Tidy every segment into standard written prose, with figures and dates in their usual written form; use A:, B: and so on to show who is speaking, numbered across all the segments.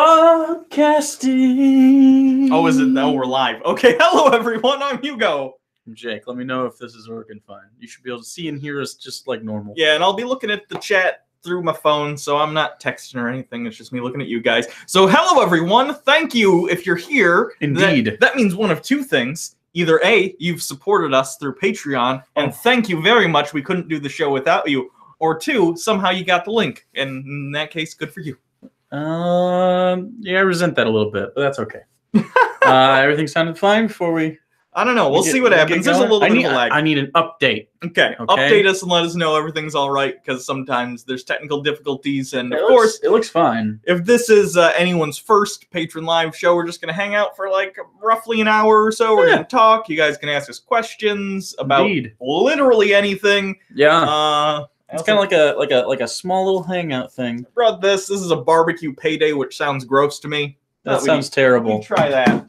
A: Podcasting.
B: Oh, is it? Now we're live. Okay, hello everyone. I'm Hugo.
A: I'm Jake. Let me know if this is working fine. You should be able to see and hear us just like normal.
B: Yeah, and I'll be looking at the chat through my phone, so I'm not texting or anything. It's just me looking at you guys. So hello everyone. Thank you if you're here.
A: Indeed.
B: That means one of two things. Either A, you've supported us through Patreon, and thank you very much. We couldn't do the show without you. Or two, somehow you got the link. And in that case, good for you.
A: Yeah, I resent that a little bit, but that's okay. Everything sounded fine before we...
B: I don't know. We'll see what happens. There's a little bit of a lag.
A: I need an update.
B: Okay. Update us and let us know everything's all right, because sometimes there's technical difficulties. And, of course,
A: it looks fine.
B: If this is anyone's first Patron Live show, we're just going to hang out for like roughly an hour or so. We're going to talk. You guys can ask us questions about literally anything.
A: Yeah. It's kind of like a small little hangout thing.
B: Brought this. This is a barbecue payday, which sounds gross to me.
A: That sounds terrible.
B: Try that.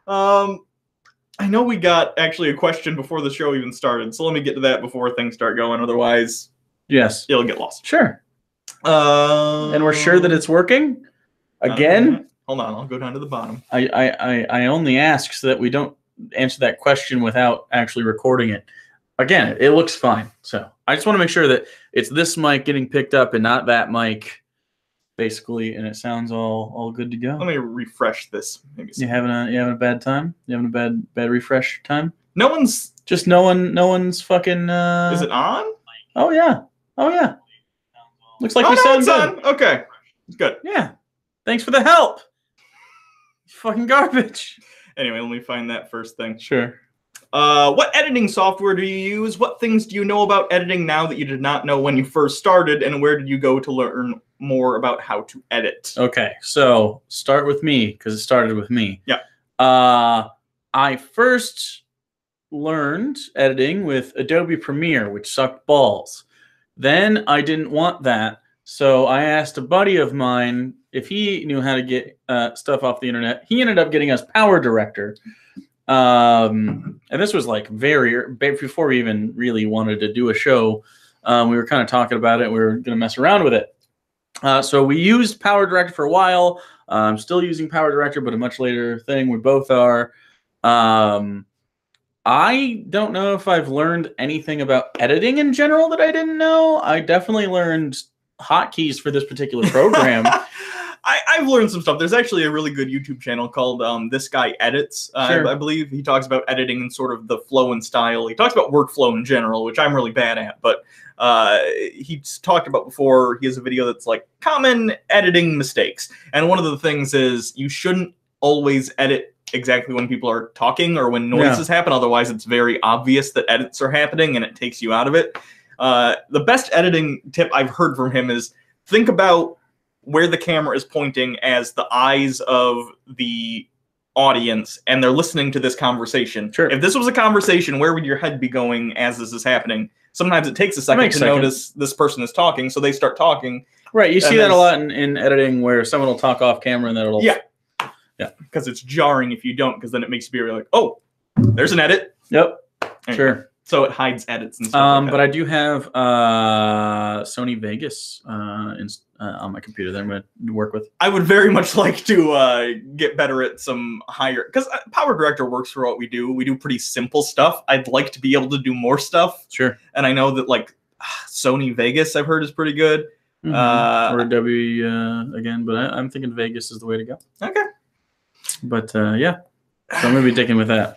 B: I know we got actually a question before the show even started, so let me get to that before things start going. Otherwise,
A: yes,
B: it'll get lost.
A: Sure. And we're sure that it's working. Again.
B: Hold on, I'll go down to the bottom.
A: I only ask so that we don't answer that question without actually recording it. Again, it looks fine. So I just want to make sure that it's this mic getting picked up and not that mic, basically, and it sounds all good to go.
B: Let me refresh this. Maybe
A: you having a bad time? You having a bad refresh time?
B: No one's
A: fucking.
B: Is it on?
A: Oh yeah. Looks like we sound good.
B: On. Okay, good.
A: Yeah. Thanks for the help. Fucking garbage.
B: Anyway, let me find that first thing.
A: Sure.
B: What editing software do you use? What things do you know about editing now that you did not know when you first started? And where did you go to learn more about how to edit?
A: Okay, so start with me, because it started with me.
B: Yeah.
A: I first learned editing with Adobe Premiere, which sucked balls. Then I didn't want that, so I asked a buddy of mine if he knew how to get stuff off the internet. He ended up getting us PowerDirector. And this was like before we even really wanted to do a show. We were kind of talking about it. We were going to mess around with it. So we used PowerDirector for a while. I'm still using PowerDirector, but a much later thing. We both are. I don't know if I've learned anything about editing in general that I didn't know. I definitely learned hotkeys for this particular program.
B: I've learned some stuff. There's actually a really good YouTube channel called This Guy Edits.
A: Sure.
B: I believe he talks about editing and sort of the flow and style. He talks about workflow in general, which I'm really bad at. But he's talked about before. He has a video that's like common editing mistakes. And one of the things is you shouldn't always edit exactly when people are talking or when noises happen. Otherwise, it's very obvious that edits are happening and it takes you out of it. The best editing tip I've heard from him is think about where the camera is pointing as the eyes of the audience, and they're listening to this conversation.
A: Sure.
B: If this was a conversation, where would your head be going as this is happening? Sometimes it takes a second to notice this person is talking, so they start talking.
A: Right, you see that a lot in editing where someone will talk off camera and then it'll...
B: Yeah, because it's jarring if you don't, because then it makes you be like, oh, there's an edit.
A: Yep, sure.
B: So it hides edits and stuff like that.
A: But I do have Sony Vegas on my computer that I'm going to work with.
B: I would very much like to get better at some higher... Because PowerDirector works for what we do. We do pretty simple stuff. I'd like to be able to do more stuff.
A: Sure.
B: And I know that like Sony Vegas, I've heard, is pretty good.
A: Mm-hmm. Or Adobe again, but I'm thinking Vegas is the way to go.
B: Okay.
A: But yeah, so I'm going to be sticking with that.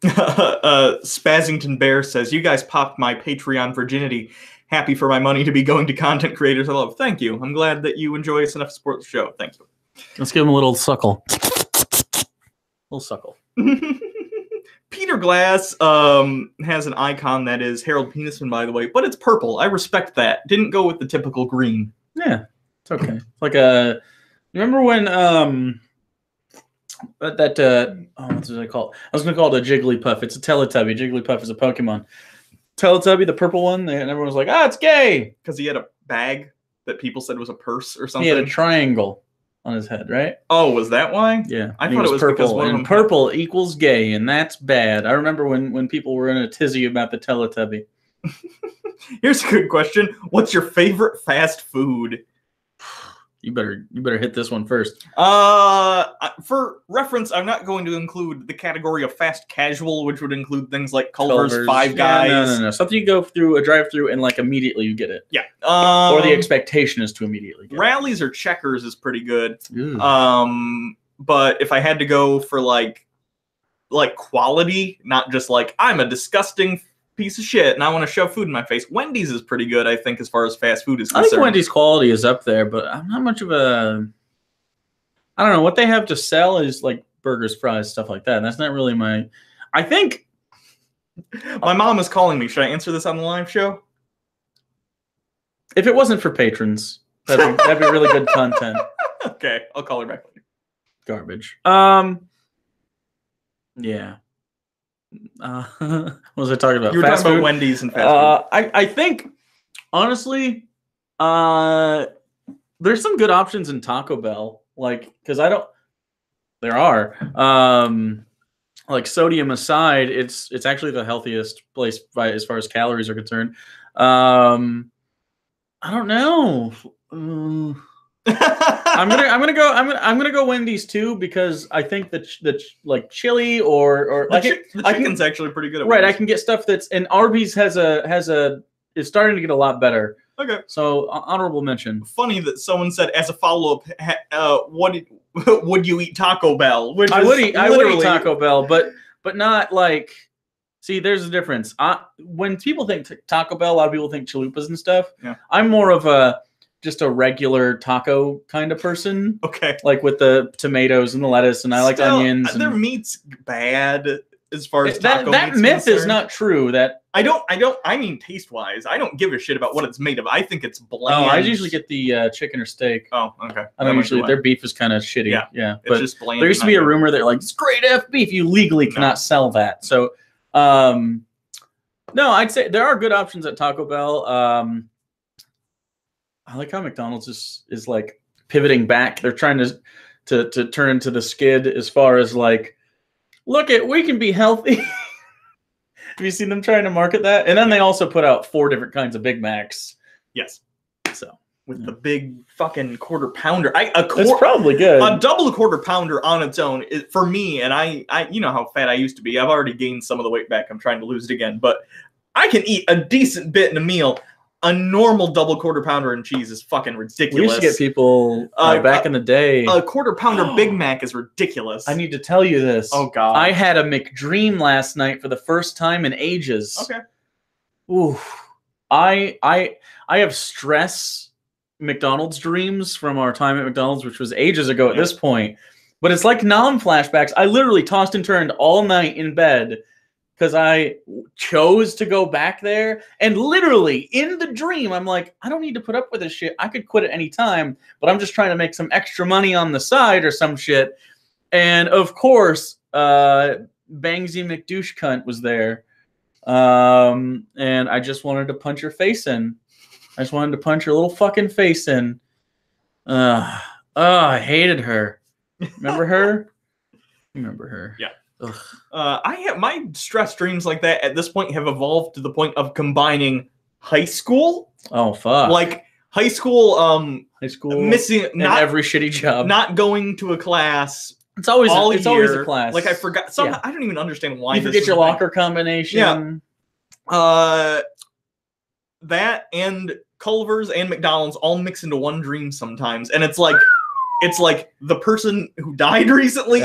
B: Spazington Bear says, you guys popped my Patreon virginity. Happy for my money to be going to content creators I love. Thank you. I'm glad that you enjoy us enough to support the show. Thank you.
A: Let's give him a little suckle. Little suckle.
B: Peter Glass has an icon that is Harold Penisman, by the way, but it's purple. I respect that. Didn't go with the typical green.
A: Yeah, it's okay. Like a... Remember when... what was it called? I was going to call it a Jigglypuff. It's a Teletubby. Jigglypuff is a Pokemon. Teletubby, the purple one, and everyone was like, it's gay!
B: Because he had a bag that people said was a purse or something.
A: He had a triangle on his head, right?
B: Oh, was that why?
A: Yeah.
B: I thought it was
A: purple,
B: because one of them...
A: purple equals gay, and that's bad. I remember when people were in a tizzy about the Teletubby.
B: Here's a good question. What's your favorite fast food?
A: You better hit this one first.
B: For reference, I'm not going to include the category of fast casual, which would include things like Culver's, Five Guys.
A: Yeah, no. Something you go through a drive-through and like immediately you get it.
B: Yeah.
A: Or the expectation is to immediately get
B: Rallies or Checkers is pretty good.
A: Ooh.
B: But if I had to go for like quality, not just like I'm a disgusting piece of shit and I want to shove food in my face, Wendy's is pretty good, I think, as far as fast food is concerned.
A: I think Wendy's quality is up there, but I'm not much of a. I don't know what they have to sell is like burgers, fries, stuff like that. And that's not really my. I think
B: my mom is calling me. Should I answer this on the live show?
A: If it wasn't for patrons, that'd be really good content.
B: Okay, I'll call her back later.
A: Garbage. Yeah. What was I talking about?
B: You were
A: fast
B: talking
A: food?
B: about Wendy's and fast food.
A: I think, honestly, there's some good options in Taco Bell. Like, because there are. Like, sodium aside, it's actually the healthiest place as far as calories are concerned. I don't know. I'm gonna go Wendy's too, because I think that like chili or
B: the chicken's actually pretty good at
A: right.
B: Wendy's.
A: I can get stuff that's, and Arby's is starting to get a lot better.
B: Okay.
A: So honorable mention.
B: Funny that someone said as a follow up, would you eat Taco Bell?
A: I would eat Taco Bell, but not like. See, there's a difference. When people think Taco Bell, a lot of people think chalupas and stuff.
B: Yeah.
A: I'm more of just a regular taco kind of person.
B: Okay.
A: Like with the tomatoes and the lettuce, and I like onions.
B: Their meat's bad as far as
A: that myth is not true. That
B: I mean, taste wise, I don't give a shit about what it's made of. I think it's bland.
A: Oh, I usually get the chicken or steak.
B: Oh, okay.
A: I don't usually. Their beef is kind of shitty. Yeah.
B: It's just bland.
A: There used to be a rumor that like it's great F beef. You legally cannot sell that. So, no, I'd say there are good options at Taco Bell. I like how McDonald's is like pivoting back. They're trying to turn into the skid as far as like, we can be healthy. Have you seen them trying to market that? And then they also put out 4 different kinds of Big Macs.
B: Yes.
A: So
B: with the big fucking quarter pounder,
A: it's probably good.
B: A double quarter pounder on its own is, for me, and I you know how fat I used to be. I've already gained some of the weight back. I'm trying to lose it again, but I can eat a decent bit in a meal. A normal double quarter pounder and cheese is fucking ridiculous.
A: We used to get people back in the day.
B: A quarter pounder Big Mac is ridiculous.
A: I need to tell you this.
B: Oh God!
A: I had a McDream last night for the first time in ages.
B: Okay.
A: Ooh, I have stress McDonald's dreams from our time at McDonald's, which was ages ago at this point. But it's like flashbacks. I literally tossed and turned all night in bed because I chose to go back there. And literally, in the dream, I'm like, I don't need to put up with this shit. I could quit at any time, but I'm just trying to make some extra money on the side or some shit. And, of course, Bangsy McDouche Cunt was there. And I just wanted to punch her face in. I just wanted to punch her little fucking face in. I hated her. Remember her? Remember her.
B: Yeah. My stress dreams like that at this point have evolved to the point of combining high school.
A: Oh fuck!
B: Like high school, missing
A: not every shitty job,
B: not going to a class.
A: It's always a class.
B: Like I forgot. Somehow I don't even understand why.
A: You forget your locker combination.
B: Yeah. That and Culver's and McDonald's all mix into one dream sometimes, and it's like the person who died recently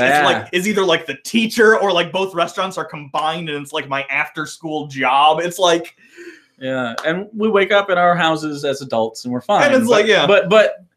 B: is either like the teacher or like both restaurants are combined and it's like my after school job. It's like,
A: yeah. And we wake up in our houses as adults and we're fine.
B: And it's
A: but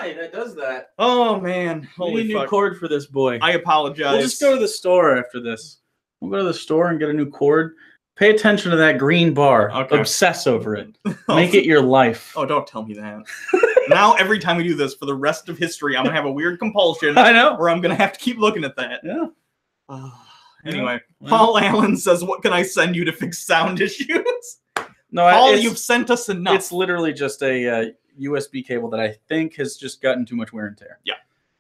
A: guy that does that.
B: Oh man,
A: We
B: holy
A: need a new
B: fuck!
A: cord for this boy.
B: I apologize.
A: We'll just go to the store after this. We'll go to the store and get a new cord. Pay attention to that green bar.
B: Okay.
A: Obsess over it. Make it your life.
B: Oh, don't tell me that. Now every time we do this for the rest of history, I'm gonna have a weird compulsion
A: I know.
B: where I'm gonna have to keep looking at that.
A: Yeah.
B: Anyway,
A: Well.
B: Paul Allen says, "What can I send you to fix sound issues?"
A: No,
B: Paul, you've sent us enough.
A: It's literally just a USB cable that I think has just gotten too much wear and tear.
B: Yeah.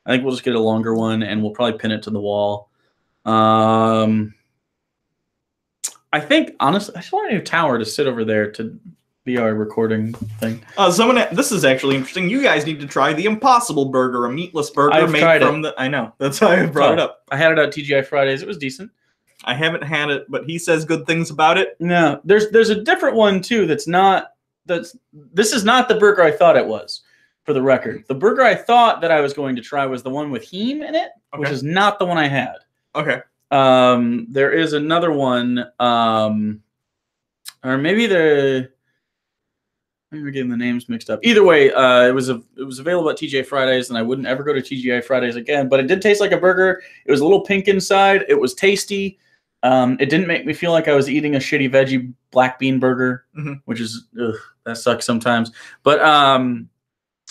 A: I think we'll just get a longer one and we'll probably pin it to the wall. I think, honestly, I just want a new tower to sit over there to be our recording thing.
B: This is actually interesting. You guys need to try the Impossible Burger, a meatless burger
A: I've
B: made
A: tried
B: from I know. That's why I brought it up.
A: I had it at TGI Fridays. It was decent.
B: I haven't had it, but he says good things about it.
A: No, there's a different one too. This is not the burger I thought it was. For the record, the burger I thought that I was going to try was the one with heme in it, which is not the one I had.
B: Okay.
A: There is another one, or maybe maybe we're getting the names mixed up. Either way, it was available at TGI Fridays, and I wouldn't ever go to TGI Fridays again. But it did taste like a burger. It was a little pink inside. It was tasty. It didn't make me feel like I was eating a shitty veggie black bean burger, which is that sucks sometimes. But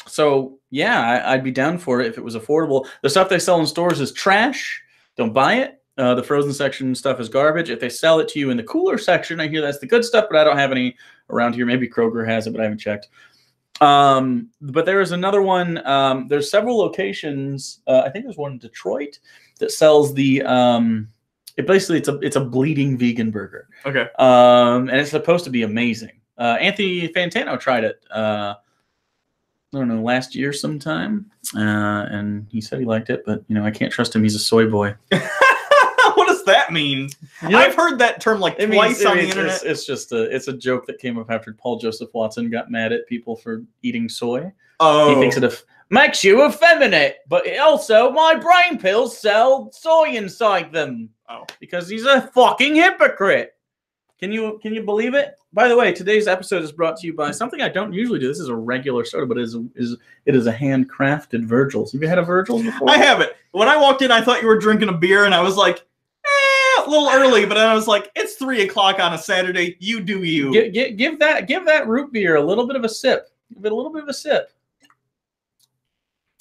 A: so yeah, I'd be down for it if it was affordable. The stuff they sell in stores is trash. Don't buy it. The frozen section stuff is garbage. If they sell it to you in the cooler section, I hear that's the good stuff, but I don't have any around here. Maybe Kroger has it, but I haven't checked. But there is another one. There's several locations. I think there's one in Detroit that sells the. It's a bleeding vegan burger.
B: Okay.
A: And it's supposed to be amazing. Anthony Fantano tried it. I don't know, last year sometime, and he said he liked it, but I can't trust him. He's a soy boy.
B: What does that mean? Yeah. I've heard that term twice on the internet.
A: It's just a joke that came up after Paul Joseph Watson got mad at people for eating soy.
B: Oh,
A: he thinks it makes you effeminate, but also my brain pills sell soy inside them.
B: Oh,
A: because he's a fucking hypocrite. Can you believe it? By the way, today's episode is brought to you by something I don't usually do. This is a regular soda, but it is a handcrafted Virgil's. Have you had a Virgil's before?
B: I haven't. When I walked in, I thought you were drinking a beer, and I was like, a little early. But then I was like, it's 3:00 on a Saturday. You do you.
A: Give that root beer a little bit of a sip. Give it a little bit of a sip.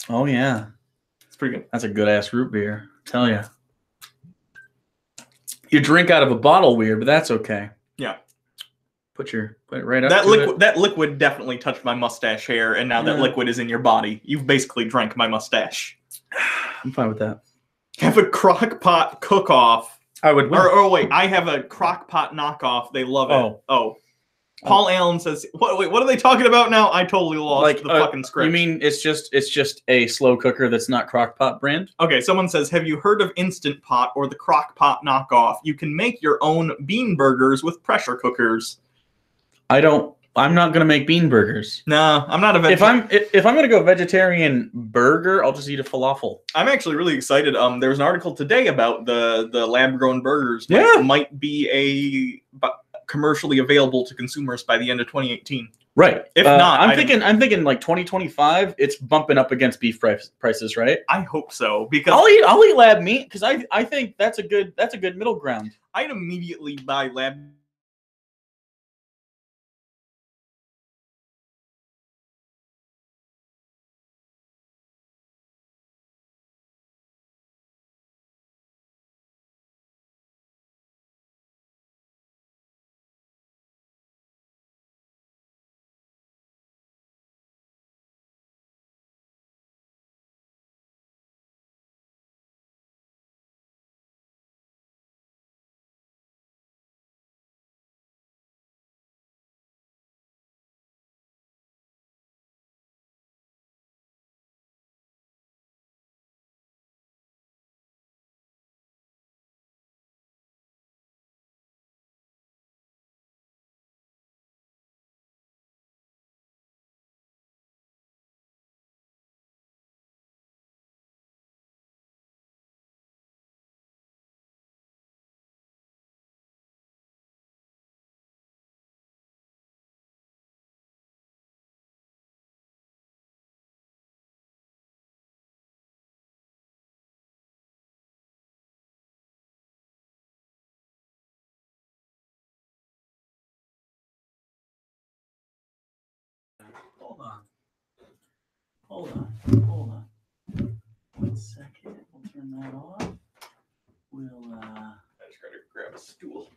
A: Oh yeah,
B: it's pretty good.
A: That's a good ass root beer. I tell you. You drink out of a bottle weird, but that's okay.
B: Yeah.
A: Put it right up.
B: That liquid definitely touched my mustache hair, and now that liquid is in your body. You've basically drank my mustache.
A: I'm fine with that.
B: Have a crock pot cook-off.
A: I would.
B: Or wait, I have a crock pot knockoff. They love it. Oh. Paul Allen says, "Wait, what are they talking about now? I totally lost the fucking script."
A: You mean it's just a slow cooker that's not Crock-Pot brand?
B: Okay, someone says, "Have you heard of Instant Pot or the Crock-Pot knockoff? You can make your own bean burgers with pressure cookers."
A: I'm not gonna make bean burgers.
B: No, I'm not a vegetarian.
A: If I'm gonna go vegetarian burger, I'll just eat a falafel.
B: I'm actually really excited. There was an article today about the lab-grown burgers. Might be commercially available to consumers by the end of 2018.
A: Right.
B: If not,
A: I'm thinking like 2025. It's bumping up against beef prices, right?
B: I hope so, because
A: I'll eat lab meat because I think that's a good middle ground.
B: I'd immediately buy lab
A: Hold on. 1 second. We'll turn that off. We'll
B: I just gotta grab a stool.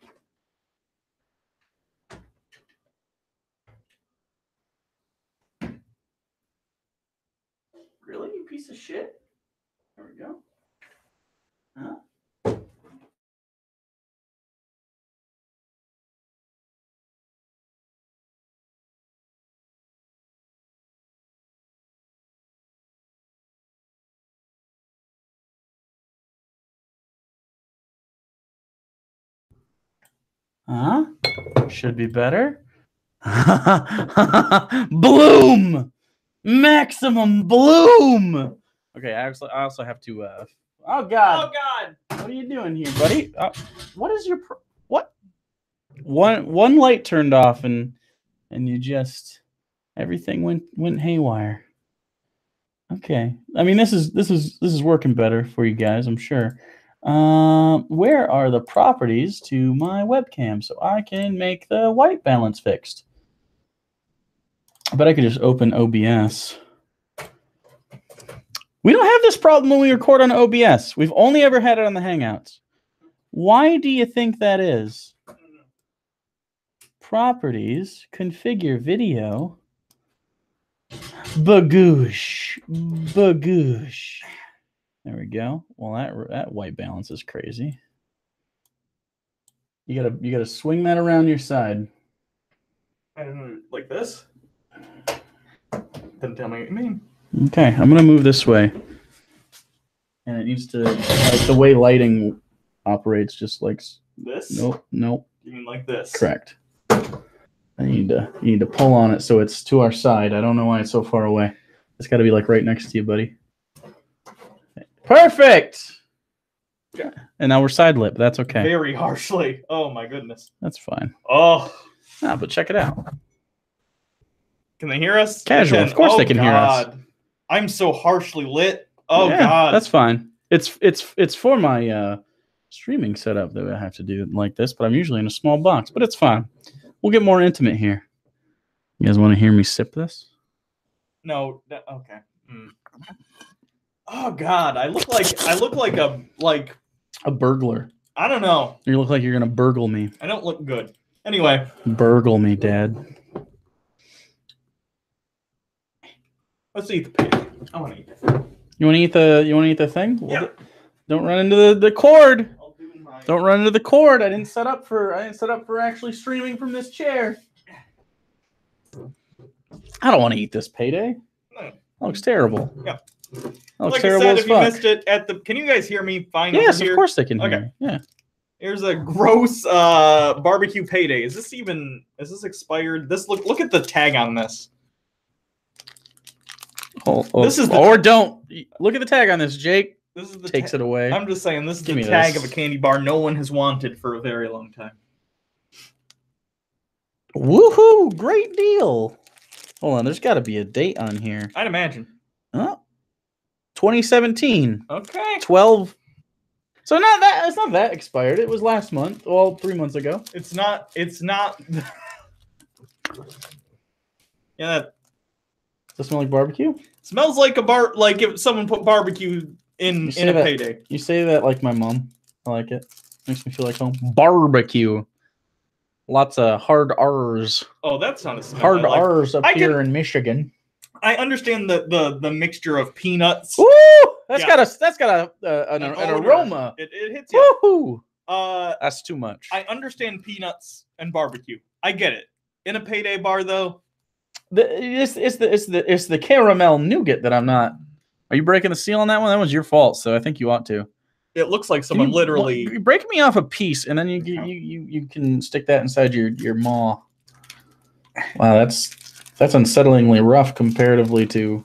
A: Really, you piece of shit? There we go. Huh? Huh? Should be better. Bloom! Maximum bloom! Okay, I also have to. Oh God!
B: Oh God!
A: What are you doing here, buddy? What is your what? One light turned off and you just everything went haywire. Okay, I mean this is working better for you guys, I'm sure. Where are the properties to my webcam so I can make the white balance fixed? I bet I could just open OBS. We don't have this problem when we record on OBS. We've only ever had it on the Hangouts. Why do you think that is? Properties, configure video. Bagoosh. There we go. Well, that white balance is crazy. You gotta swing that around your side.
B: I don't know, like this. Didn't tell me what you mean.
A: Okay, I'm gonna move this way, and it needs to like the way lighting operates, just like
B: This?
A: nope.
B: You mean like this?
A: Correct. You need to pull on it so it's to our side. I don't know why it's so far away. It's got to be like right next to you, buddy. Perfect.
B: Yeah.
A: And now we're side lip. That's okay.
B: Very harshly. Oh my goodness.
A: That's fine.
B: Oh.
A: But check it out.
B: Can they hear us?
A: Casual. Of course they can hear us.
B: I'm so harshly lit. Oh
A: yeah,
B: God.
A: That's fine. It's for my streaming setup that I have to do like this, but I'm usually in a small box. But it's fine. We'll get more intimate here. You guys want to hear me sip this?
B: No. Okay. Oh God. I look like
A: a burglar.
B: I don't know.
A: You look like you're gonna burgle me.
B: I don't look good. Anyway.
A: Burgle me, Dad.
B: Let's eat the pig. I want to eat it.
A: You want to eat the thing?
B: Yeah.
A: Don't run into the cord.
B: I'll do my...
A: Don't run into the cord. I didn't set up for actually streaming from this chair. I don't want to eat this payday.
B: No.
A: That looks terrible.
B: Yeah.
A: That looks
B: like
A: terrible
B: I said,
A: as
B: if
A: fuck.
B: you missed it at the, can you guys hear me fine?
A: Yes,
B: over here?
A: of course they can hear
B: Okay.
A: me. Yeah.
B: Here's a gross barbecue payday. Is this expired? Look at the tag on this. This is
A: or don't look at the tag on this, Jake.
B: This is the
A: takes it away.
B: I'm just saying this is
A: Give
B: the
A: me
B: tag
A: this.
B: of a candy bar no one has wanted for a very long time.
A: Woohoo! Great deal. Hold on, there's got to be a date on here.
B: I'd imagine.
A: Oh, 2017.
B: Okay.
A: 12. So it's not that expired. It was last month. Well, 3 months ago.
B: It's not. Yeah, that
A: Does it smell like barbecue?
B: smells like like if someone put barbecue in a payday.
A: You say that like my mom. I like it. Makes me feel like home. Barbecue. Lots of hard R's.
B: Oh, that's not a smell.
A: Hard R's up here in Michigan.
B: I understand the mixture of peanuts.
A: Woo! That's got an
B: odor.
A: aroma.
B: It hits you.
A: Woohoo! That's too much.
B: I understand peanuts and barbecue. I get it. In a payday bar, though,
A: It's the caramel nougat that I'm not. Are you breaking the seal on that one? That was your fault, so I think you ought to.
B: it looks like someone literally.
A: Break me off a piece, and then you can stick that inside your maw. Wow, that's unsettlingly rough comparatively to.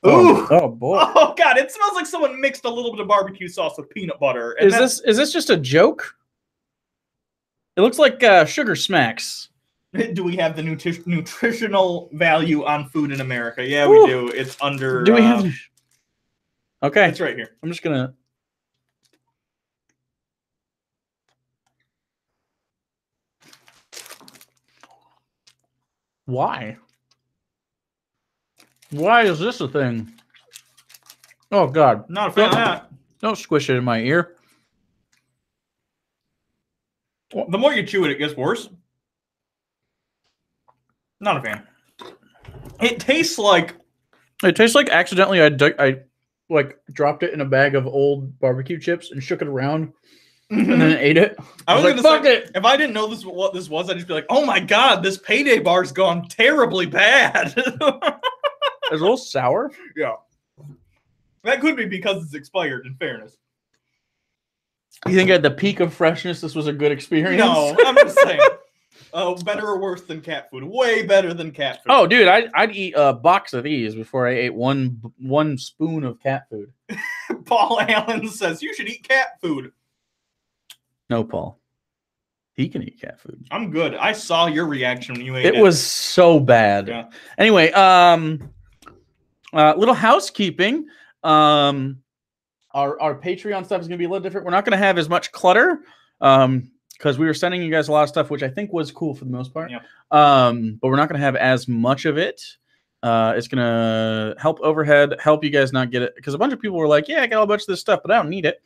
B: Ooh!
A: Oh boy!
B: Oh God! It smells like someone mixed a little bit of barbecue sauce with peanut butter. And
A: Is this just a joke? It looks like Sugar Smacks.
B: Do we have the nutritional value on food in America? Yeah,
A: Woo.
B: we do. It's under.
A: Do we have? Okay,
B: It's right here.
A: I'm just gonna. Why? Why is this a thing? Oh, God.
B: Not a fan of that.
A: Don't squish it in my ear.
B: The more you chew it, it gets worse. Not a fan. It tastes like...
A: It tastes like accidentally I like dropped it in a bag of old barbecue chips and shook it around and then ate it.
B: I was
A: like,
B: gonna
A: fuck
B: say,
A: it.
B: if I didn't know what this was, I'd just be like, oh my God, this Payday bar's gone terribly bad.
A: It's a little sour.
B: Yeah. That could be because it's expired, in fairness.
A: You think at the peak of freshness, this was a good experience?
B: No, I'm just saying. Better or worse than cat food? Way better than cat food.
A: Oh, dude, I'd eat a box of these before I ate one spoon of cat food.
B: Paul Allen says, you should eat cat food.
A: No, Paul. He can eat cat food.
B: I'm good. I saw your reaction when you ate it.
A: It was so bad.
B: Yeah.
A: Anyway, little housekeeping. Our Patreon stuff is going to be a little different. We're not going to have as much clutter because we were sending you guys a lot of stuff, which I think was cool for the most part.
B: Yep.
A: But we're not going to have as much of it. It's going to help overhead, help you guys not get it. Because a bunch of people were like, yeah, I got a bunch of this stuff, but I don't need it.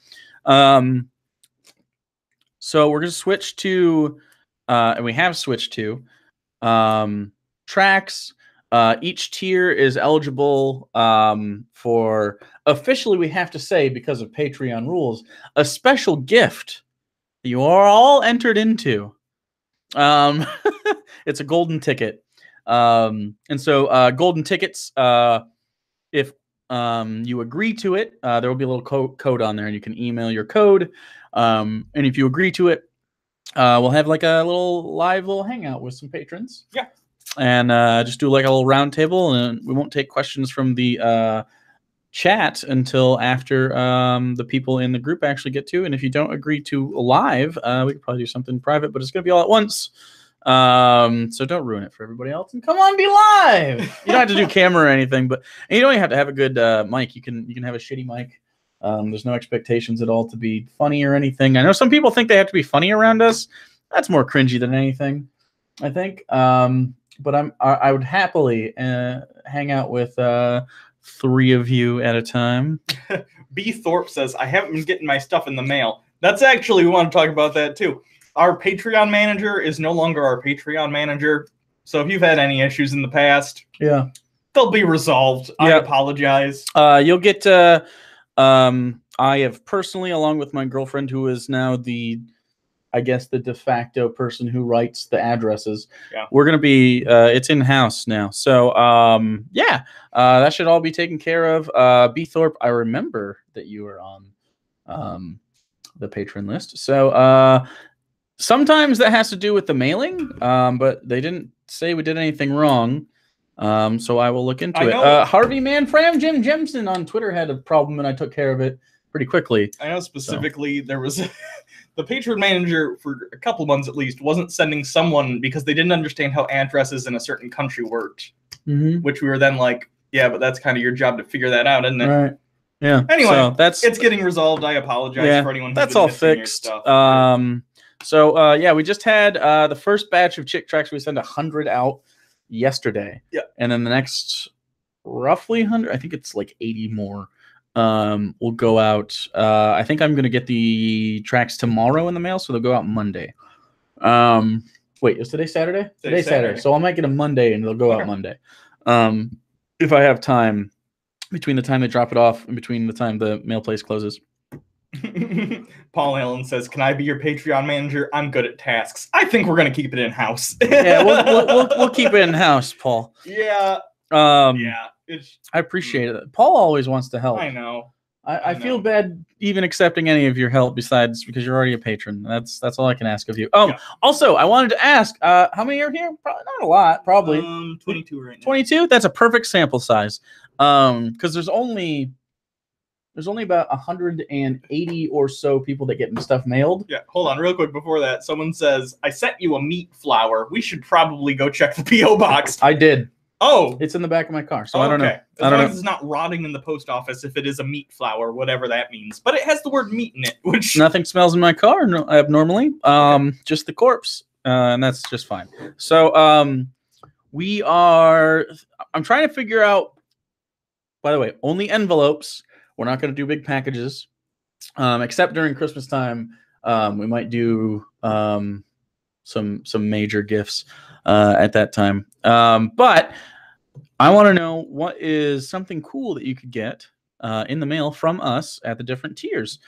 A: So we're going to switch to, and we have switched to, tracks. Each tier is eligible for, officially we have to say, because of Patreon rules, a special gift that you are all entered into. It's a golden ticket. And so golden tickets, if you agree to it, there will be a little code on there and you can email your code. And if you agree to it, we'll have like a live hangout with some patrons.
B: Yeah.
A: And just do like a little round table, and we won't take questions from the chat until after the people in the group actually get to. And if you don't agree to live, we could probably do something private, but it's going to be all at once. So don't ruin it for everybody else. And come on, be live. You don't have to do camera or anything, and you don't even have to have a good mic. You can have a shitty mic. There's no expectations at all to be funny or anything. I know some people think they have to be funny around us. That's more cringy than anything, I think. But I would happily hang out with 3 of you at a time.
B: B. Thorpe says, I haven't been getting my stuff in the mail. That's actually, we want to talk about that too. Our Patreon manager is no longer our Patreon manager. So if you've had any issues in the past,
A: yeah,
B: they'll be resolved. Yeah. I apologize.
A: You'll get I have personally, along with my girlfriend, who is now the de facto person who writes the addresses. Yeah. We're going to be, it's in-house now. So, that should all be taken care of. B. Thorpe, I remember that you were on the patron list. So, sometimes that has to do with the mailing, but they didn't say we did anything wrong. So I will look into it. Harvey Manfram, Jim Jemson on Twitter had a problem, and I took care of it pretty quickly.
B: I know specifically there was the patron manager for a couple months at least wasn't sending someone because they didn't understand how addresses in a certain country worked, which we were then like, yeah, but that's kind of your job to figure that out, isn't it?
A: Right. Yeah.
B: Anyway, so it's getting resolved. I apologize for anyone who's
A: that's all fixed. We just had the first batch of Chick Tracks. We sent 100 out yesterday.
B: Yeah.
A: And then the next roughly 100, I think it's like 80 more. Will go out. I think I'm going to get the tracks tomorrow in the mail, so they'll go out Monday. Wait, is today Saturday? Today's Saturday. So I might get them Monday, and they'll go out Monday. If I have time between the time they drop it off and between the time the mail place closes.
B: Paul Allen says, "Can I be your Patreon manager? I'm good at tasks. I think we're going to keep it in house."
A: Yeah, we'll keep it in house, Paul.
B: Yeah.
A: I appreciate it. Paul always wants to help.
B: I know.
A: I feel bad even accepting any of your help besides because you're already a patron. That's all I can ask of you. Also, I wanted to ask, how many are here? Probably not a lot. Probably
B: 22 right now.
A: 22? That's a perfect sample size. Because there's only about 180 or so people that get stuff mailed.
B: Yeah, hold on real quick before that. Someone says, I sent you a meat flower. We should probably go check the P.O. box.
A: I did.
B: Oh.
A: It's in the back of my car, so I don't know.
B: As long as it's not rotting in the post office if it is a meat flower, whatever that means. But it has the word meat in it, which...
A: Nothing smells in my car abnormally. Just the corpse, and that's just fine. So I'm trying to figure out By the way, only envelopes. We're not going to do big packages, except during Christmas time. We might do some major gifts at that time. But I want to know what is something cool that you could get in the mail from us at the different tiers.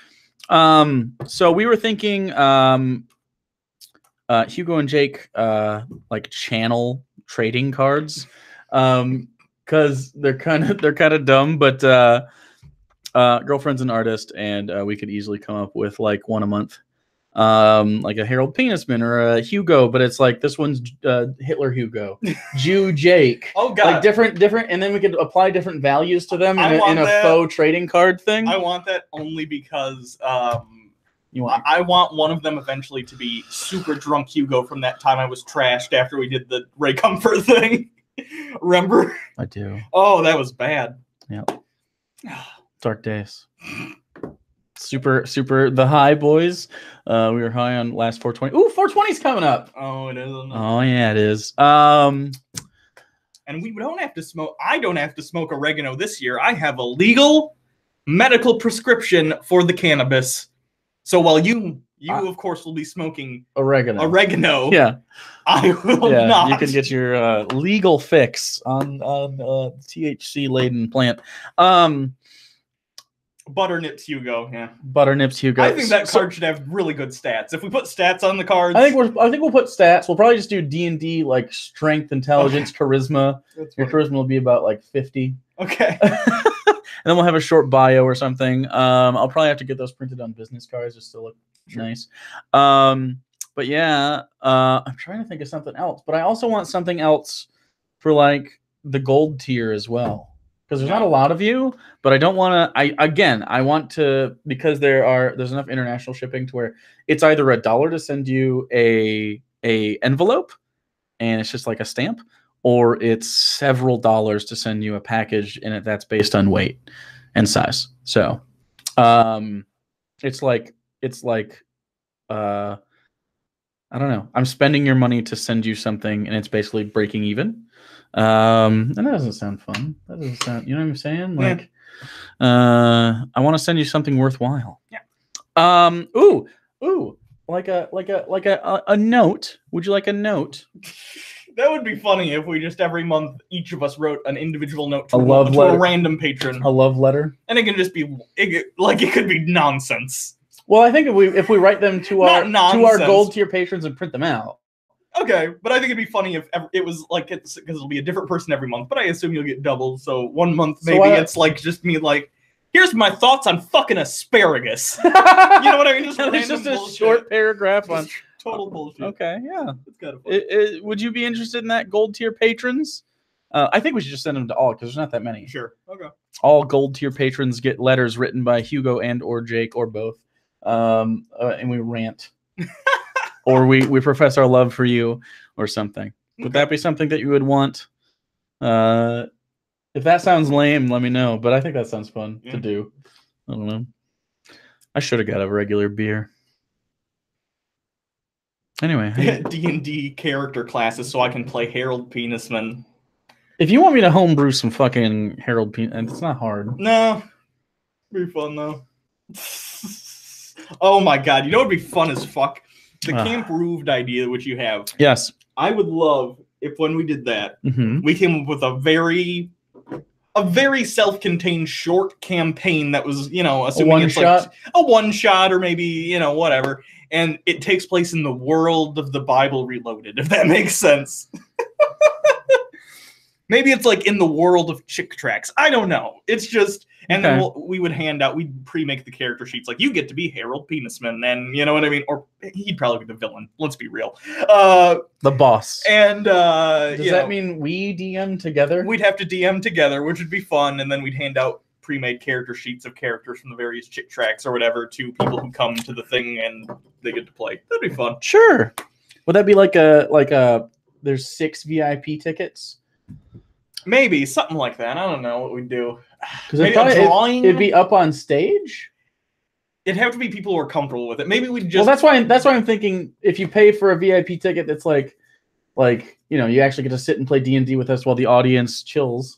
A: So we were thinking Hugo and Jake like channel trading cards, because they're kind of dumb, but girlfriend's an artist, and we could easily come up with like one a month. Like a Harold Penisman or a Hugo, but it's like this one's Hitler Hugo, Jew Jake.
B: Oh god,
A: like different, and then we could apply different values to them in a faux trading card thing.
B: I want that only because
A: I
B: want one of them eventually to be super drunk Hugo from that time I was trashed after we did the Ray Comfort thing. Remember?
A: I do.
B: Oh, that was bad.
A: Yeah. Dark days. Super the high, boys. We were high on last 420. Ooh, 420's coming up.
B: Oh, it is.
A: Oh yeah, it is.
B: And we don't have to smoke. I don't have to smoke oregano this year. I have a legal medical prescription for the cannabis. So while you of course will be smoking oregano.
A: Yeah.
B: I will not.
A: You can get your legal fix on THC laden plant.
B: Butternips Hugo, yeah.
A: Butternips Hugo.
B: I think that card should have really good stats. If we put stats on the cards,
A: I think we'll put stats. We'll probably just do D&D like strength, intelligence, charisma. Your charisma will be about like 50.
B: Okay.
A: And then we'll have a short bio or something. I'll probably have to get those printed on business cards just to look nice. But yeah, I'm trying to think of something else. But I also want something else for like the gold tier as well. Because there's not a lot of you, but I don't want to. I want to, because there's enough international shipping to where it's either $1 to send you a envelope, and it's just like a stamp, or it's several dollars to send you a package, and that's based on weight and size. So, it's like I don't know. I'm spending your money to send you something, and it's basically breaking even. And that doesn't sound fun. That doesn't sound, you know what I'm saying? Like, I want to send you something worthwhile.
B: Yeah.
A: Ooh, like a note. Would you like a note?
B: That would be funny if we just every month each of us wrote an individual note to
A: a
B: random patron.
A: A love letter.
B: And it can just be it could be nonsense.
A: Well, I think if we write them to our gold tier patrons and print them out.
B: Okay, but I think it'd be funny if it was like because it'll be a different person every month. But I assume you'll get double. So one month maybe it's like just me like, here's my thoughts on fucking asparagus. You know what I mean?
A: It's just a short paragraph on
B: total bullshit.
A: Okay, yeah,
B: it's kind of funny.
A: Would you be interested in that gold tier patrons? I think we should just send them to all because there's not that many.
B: Sure. Okay.
A: All gold tier patrons get letters written by Hugo and or Jake or both, and we rant. Or we profess our love for you or something. Would that be something that you would want? If that sounds lame, let me know. But I think that sounds fun to do. I don't know. I should have got a regular beer. Anyway.
B: D&D character classes so I can play Harold Penisman.
A: If you want me to homebrew some fucking Harold Penisman, it's not hard.
B: No. It'd be fun, though. Oh, my God. You know what would be fun as fuck? The Camp Rooved idea, which you have.
A: Yes.
B: I would love if when we did that, we came up with a very self-contained short campaign that was, assuming it's like a one-shot or maybe, whatever. And it takes place in the world of the Bible Reloaded, if that makes sense. Maybe it's like in the world of Chick Tracks. I don't know. It's just... And then we would we'd pre-make the character sheets. Like, you get to be Harold Penisman, and you know what I mean? Or he'd probably be the villain. Let's be real.
A: The boss.
B: And,
A: does that mean we DM together?
B: We'd have to DM together, which would be fun. And then we'd hand out pre-made character sheets of characters from the various Chick Tracks or whatever to people who come to the thing and they get to play. That'd be fun.
A: Sure. Would that be like there's 6 VIP tickets?
B: Maybe something like that. I don't know what we'd do.
A: Because it'd be up on stage.
B: It'd have to be people who are comfortable with it. Maybe we just.
A: Well, that's why I'm thinking if you pay for a VIP ticket, that's like you actually get to sit and play D&D with us while the audience chills.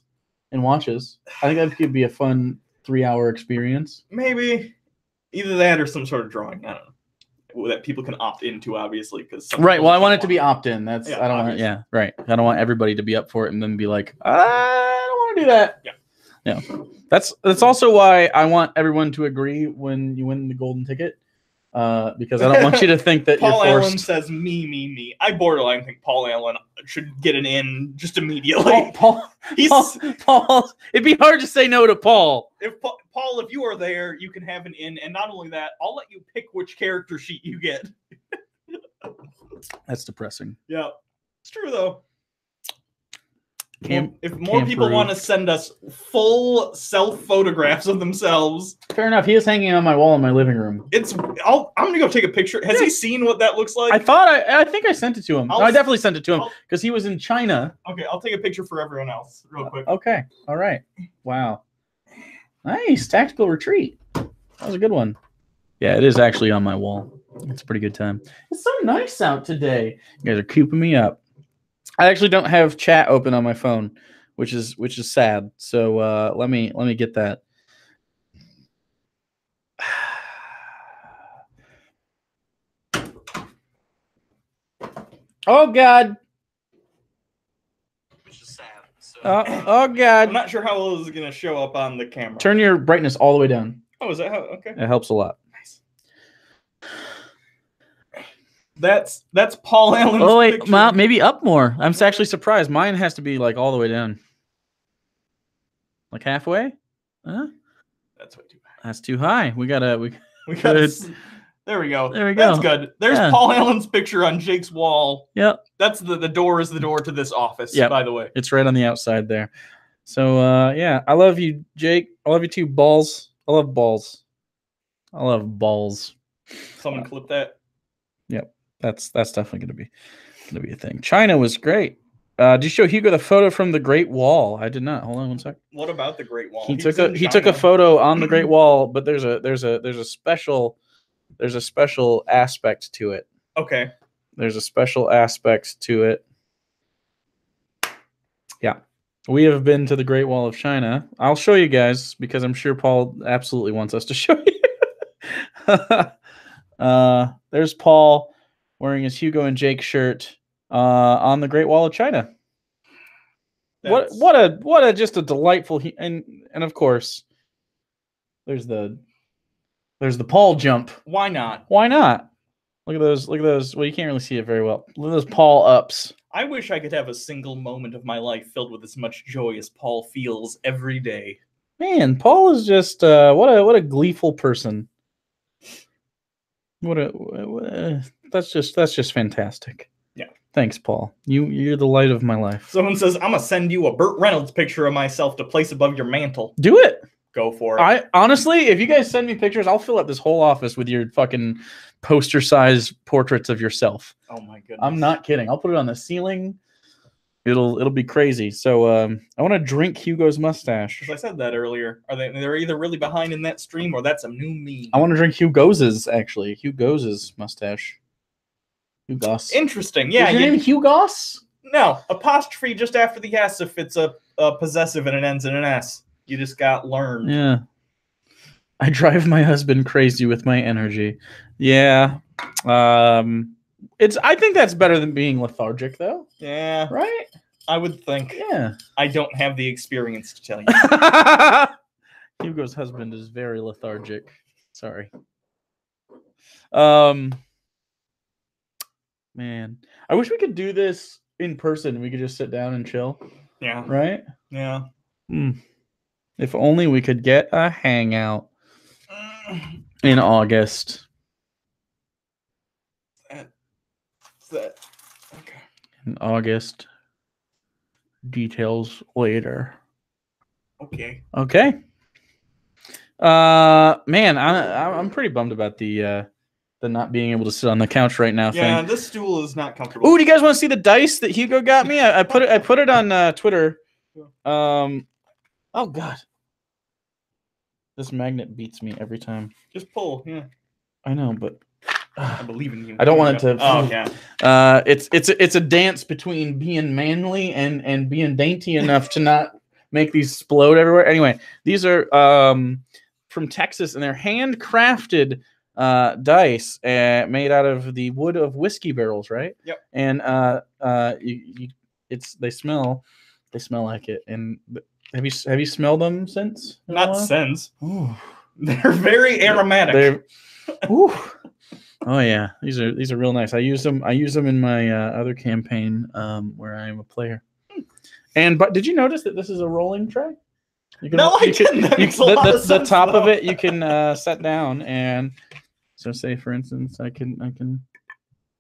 A: and watches. I think that could be a fun 3-hour experience.
B: Maybe either that or some sort of drawing. I don't know that people can opt into, obviously, because
A: Right. Well, I want it to be opt-in. That's
B: Yeah,
A: I don't want.
B: obviously.
A: Yeah. Right. I don't want everybody to be up for it and then be like, I don't want to do that.
B: Yeah.
A: Yeah. That's also why I want everyone to agree when you win the golden ticket. Because I don't want you to think that
B: Paul
A: you're
B: Allen
A: forced.
B: says me. I borderline think Paul Allen should get an in just immediately.
A: Paul, it'd be hard to say no to Paul.
B: Paul, if you are there, you can have an in, and not only that, I'll let you pick which character sheet you get.
A: That's depressing.
B: Yeah, it's true though.
A: Camp-
B: if more people
A: Camperoo.
B: want to send us full self photographs of themselves,
A: Fair enough. He is hanging on my wall in my living room.
B: I'm gonna go take a picture. Has he seen what that looks like?
A: I think I sent it to him.
B: I'll-
A: I definitely sent it to him
B: I'll-
A: because he was in China.
B: Okay, I'll take a picture for everyone else real quick.
A: Okay. All right. Wow. Nice. Tactical retreat. That was a good one. Yeah, it is actually on my wall. It's a pretty good time. It's so nice out today. You guys are cooping me up. I actually don't have chat open on my phone, which is sad. So let me get that. Oh God.
B: Which is sad. So
A: Oh
B: I'm
A: God.
B: not sure how well this is gonna show up on the camera.
A: Turn your brightness all the way down.
B: Oh, is that how? Okay.
A: It helps a lot.
B: Nice. That's Paul Allen's
A: Oh wait,
B: picture.
A: well, maybe up more. I'm actually surprised. Mine has to be like all the way down. Like halfway? Huh?
B: That's way too high.
A: That's too high. We got
B: We got
A: Good.
B: There we go.
A: There we
B: That's
A: go.
B: good. There's
A: Yeah.
B: Paul Allen's picture on Jake's wall.
A: Yep.
B: That's the door is the door to this office,
A: Yep.
B: by the way.
A: It's right on the outside there. So yeah, I love you, Jake. I love you too, balls. I love balls. I love balls.
B: Someone clip that.
A: That's definitely gonna be a thing. China was great. Did you show Hugo the photo from the Great Wall? I did not. Hold on one sec.
B: What about the Great Wall?
A: He
B: was
A: took
B: in
A: a
B: China.
A: photo on the Great Wall, but there's a special aspect to it.
B: Okay.
A: There's a special aspect to it. Yeah. We have been to the Great Wall of China. I'll show you guys because I'm sure Paul absolutely wants us to show you. There's Paul wearing his Hugo and Jake shirt on the Great Wall of China.
B: That's-
A: What a just a delightful and of course there's the Paul jump.
B: Why not?
A: Why not? Look at those. Well, you can't really see it very well. Look at those Paul ups.
B: I wish I could have a single moment of my life filled with as much joy as Paul feels every day.
A: Man, Paul is just what a gleeful person. That's just fantastic.
B: Yeah.
A: Thanks, Paul. You're the light of my life.
B: Someone says, I'm gonna send you a Burt Reynolds picture of myself to place above your mantle.
A: Do it.
B: Go for it.
A: I honestly, if you guys send me pictures, I'll fill up this whole office with your fucking poster size portraits of yourself.
B: Oh my goodness.
A: I'm not kidding. I'll put it on the ceiling. It'll be crazy. So I want to drink Hugo's mustache.
B: Because I said that earlier. They're either really behind in that stream or that's a new meme.
A: I want to drink Hugo's actually. Hugo's mustache. Hugos.
B: Interesting. Yeah.
A: Is your name Hugos?
B: No, apostrophe just after the S if it's a possessive and it ends in an S. You just got learned.
A: Yeah. I drive my husband crazy with my energy. Yeah. I think that's better than being lethargic though.
B: Yeah,
A: Right?
B: I would think.
A: Yeah.
B: I don't have the experience to tell you.
A: Hugo's husband is very lethargic. Sorry. Man, I wish we could do this in person. We could just sit down and chill,
B: Yeah.
A: right?
B: Yeah.
A: If only we could get a hangout in August.
B: Okay.
A: In August. Details later.
B: Okay.
A: Okay. Man, I'm pretty bummed about the not being able to sit on the couch right now
B: Yeah,
A: thing.
B: this stool is not comfortable.
A: Oh, do you guys want to see the dice that Hugo got me? I put it on Twitter. Oh God, this magnet beats me every time.
B: Just pull. Yeah.
A: I know, but
B: I believe in you.
A: I don't want it to.
B: Oh yeah.
A: It's a dance between being manly and being dainty enough to not make these explode everywhere. Anyway, these are from Texas, and they're handcrafted dice made out of the wood of whiskey barrels, right?
B: Yep.
A: And they smell like it. And have you smelled them since?
B: Not since.
A: Ooh.
B: They're very aromatic.
A: Ooh. Oh yeah, these are real nice. I use them in my other campaign where I am a player. But did you notice that this is a rolling tray? I didn't. The top of it you can set down, and so say for instance I can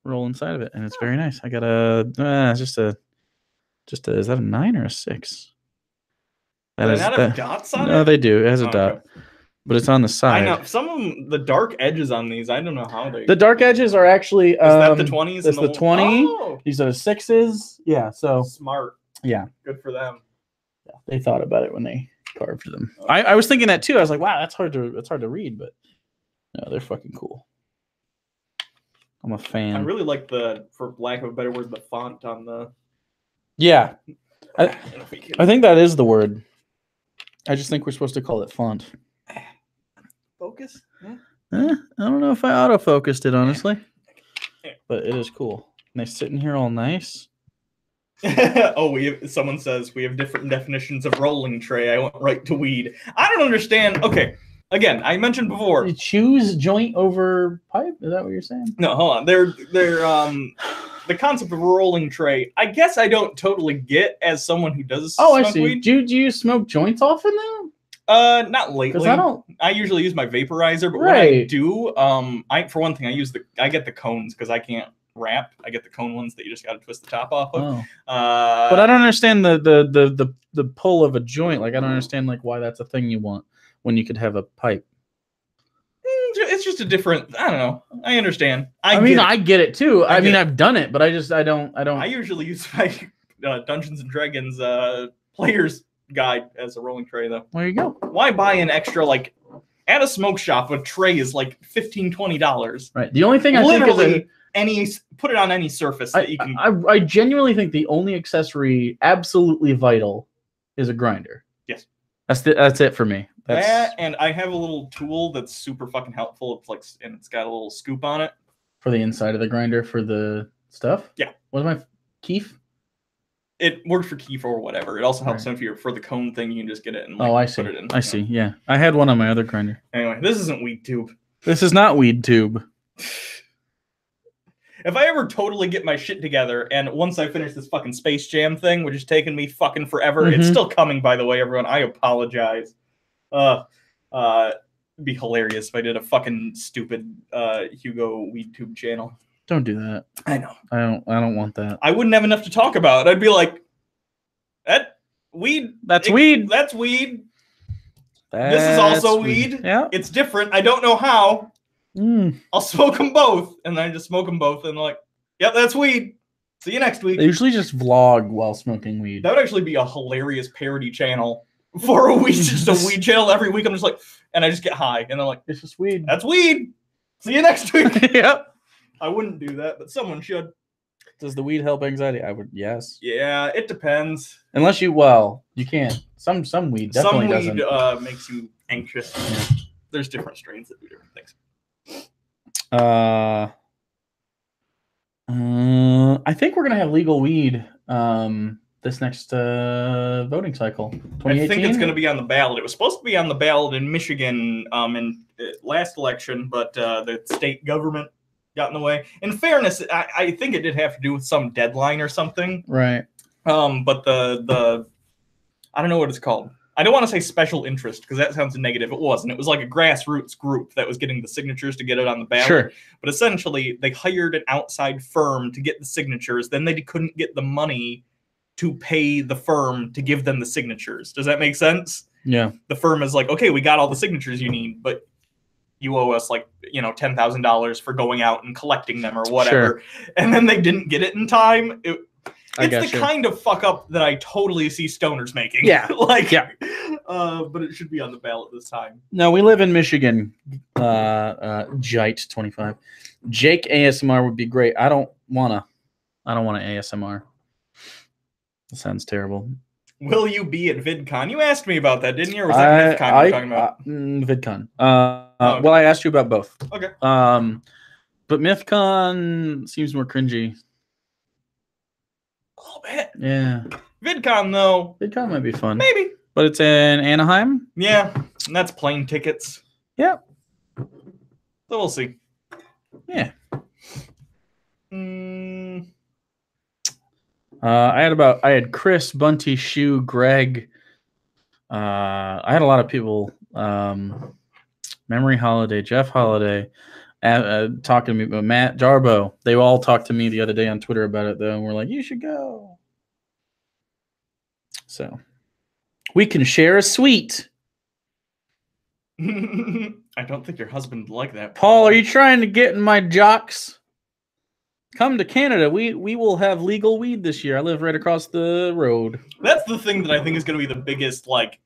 A: roll inside of it, and it's very nice. I got just a is that a 9 or a 6?
B: That is not have dots on it.
A: No, they do. It has a dot.
B: Okay.
A: But it's on the side.
B: I know some of them, the dark edges on these. I don't know how they.
A: The dark edges are actually. Is
B: that the 20s?
A: That's the 20.
B: Oh!
A: These are the 6s. Yeah. So
B: smart.
A: Yeah.
B: Good for them.
A: Yeah, they thought about it when they carved them. I was thinking that too. I was like, wow, that's hard to read, but no, they're fucking cool. I'm a fan.
B: I really like for lack of a better word, the font on the.
A: Yeah. I think that is the word. I just think we're supposed to call it font.
B: Focus?
A: I don't know if I autofocused it, honestly. But it is cool. And they sit in here all nice.
B: Someone says we have different definitions of rolling tray. I went right to weed. I don't understand. Okay. Again, I mentioned before.
A: You choose joint over pipe? Is that what you're saying?
B: No, hold on. They're the concept of a rolling tray, I guess I don't totally get as someone who does
A: smoke I see.
B: Weed.
A: Do you smoke joints often though?
B: Not lately. I usually use my vaporizer, but when I do, for one thing, I get the cones because I can't wrap. I get the cone ones that you just got to twist the top off of.
A: Oh. But I don't understand the pull of a joint. Like I don't understand like why that's a thing you want when you could have a pipe.
B: It's just a different. I don't know. I understand.
A: I get it too. I've done it, but I don't.
B: I usually use my Dungeons and Dragons player's guide as a rolling tray, though.
A: There you go.
B: Why buy an extra at a smoke shop? A tray is like $15-$20.
A: Right. The only thing I think is
B: put it on any surface that you can.
A: I genuinely think the only accessory absolutely vital is a grinder.
B: Yes.
A: That's it for me.
B: And I have a little tool that's super fucking helpful. And it's got a little scoop on it
A: for the inside of the grinder for the stuff.
B: Yeah.
A: What's my keef?
B: It works for keef or whatever. It also helps if you're for the cone thing. You can just get it and
A: I see.
B: Put it in.
A: I see. Yeah, I had one on my other grinder.
B: Anyway, this isn't Weed Tube.
A: This is not Weed Tube.
B: If I ever totally get my shit together, and once I finish this fucking Space Jam thing, which has taken me fucking forever, it's still coming, by the way, everyone. I apologize. It'd be hilarious if I did a fucking stupid Hugo Weed Tube channel.
A: Don't do that.
B: I know.
A: I don't want that.
B: I wouldn't have enough to talk about. I'd be like, That's weed.
A: That's
B: weed.
A: This
B: is also weed.
A: Yeah.
B: It's different. I don't know how. I'll smoke them both, and then I just smoke them both, and yep, that's weed. See you next week.
A: They usually just vlog while smoking weed.
B: That would actually be a hilarious parody channel for a week. Just a weed channel every week. I'm just and I just get high, and they're like,
A: "It's just weed."
B: That's weed. See you next week.
A: Yep.
B: I wouldn't do that, but someone should.
A: Does the weed help anxiety? I would. Yes.
B: Yeah, it depends.
A: Unless you can't. Some weed definitely doesn't.
B: Some weed makes you anxious. Yeah. There's different strains that do different things.
A: I think we're gonna have legal weed this next voting cycle. 2018?
B: I think it's gonna be on the ballot. It was supposed to be on the ballot in Michigan in last election, but the state government got in the way. In fairness, I think it did have to do with some deadline or something.
A: Right.
B: But the I don't know what it's called. I don't want to say special interest because that sounds negative. It wasn't. It was like a grassroots group that was getting the signatures to get it on the ballot.
A: Sure.
B: But essentially, they hired an outside firm to get the signatures. Then they couldn't get the money to pay the firm to give them the signatures. Does that make sense?
A: Yeah.
B: The firm is like, okay, we got all the signatures you need, but you owe us $10,000 for going out and collecting them or whatever. Sure. And then they didn't get it in time. It's the kind of fuck up that I totally see stoners making.
A: Yeah.
B: But it should be on the ballot this time.
A: No, we live in Michigan. Jite 25. Jake ASMR would be great. I don't want to ASMR. That sounds terrible.
B: Will you be at VidCon? You asked me about that, didn't you? Or was that MythCon you were talking about?
A: VidCon.
B: Okay.
A: Well, I asked you about both.
B: Okay.
A: But MythCon seems more cringy.
B: A little bit.
A: Yeah.
B: VidCon, though.
A: VidCon might be fun.
B: Maybe.
A: But it's in Anaheim?
B: Yeah. And that's plane tickets.
A: Yep.
B: So we'll see.
A: Yeah.
B: Mm.
A: I had Chris, Bunty, Shu, Greg. I had a lot of people. Memory Holiday, Jeff Holiday, talking to me about Matt Jarbo. They all talked to me the other day on Twitter about it, though, and we're like, you should go. So we can share a suite.
B: I don't think your husband would like that.
A: Paul, are you trying to get in my jocks? Come to Canada. We will have legal weed this year. I live right across the road.
B: That's the thing that I think is going to be the biggest, like,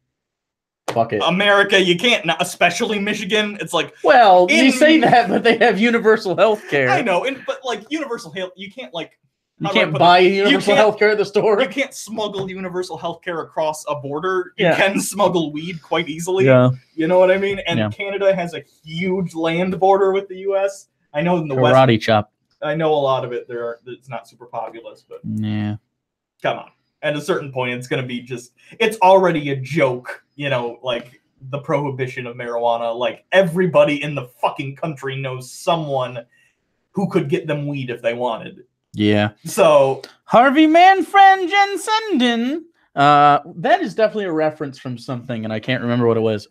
A: fuck it.
B: America, you can't, especially Michigan. It's like,
A: well, you say that, but they have universal health care.
B: I know, but like universal health, you can't like.
A: You can't buy universal health care at the store.
B: You can't smuggle universal health care across a border. You
A: Yeah.
B: can smuggle weed quite easily.
A: Yeah.
B: You know what I mean? And
A: Yeah.
B: Canada has a huge land border with the U.S. I know in the
A: Karate
B: West.
A: chop.
B: I know a lot of it. It's not super populous, but
A: Yeah.
B: come on. At a certain point, it's going to be just. It's already a joke. You know, like the prohibition of marijuana. Like everybody in the fucking country knows someone who could get them weed if they wanted.
A: Yeah.
B: So
A: Harvey Manfred Jensenden. That is definitely a reference from something, and I can't remember what it was.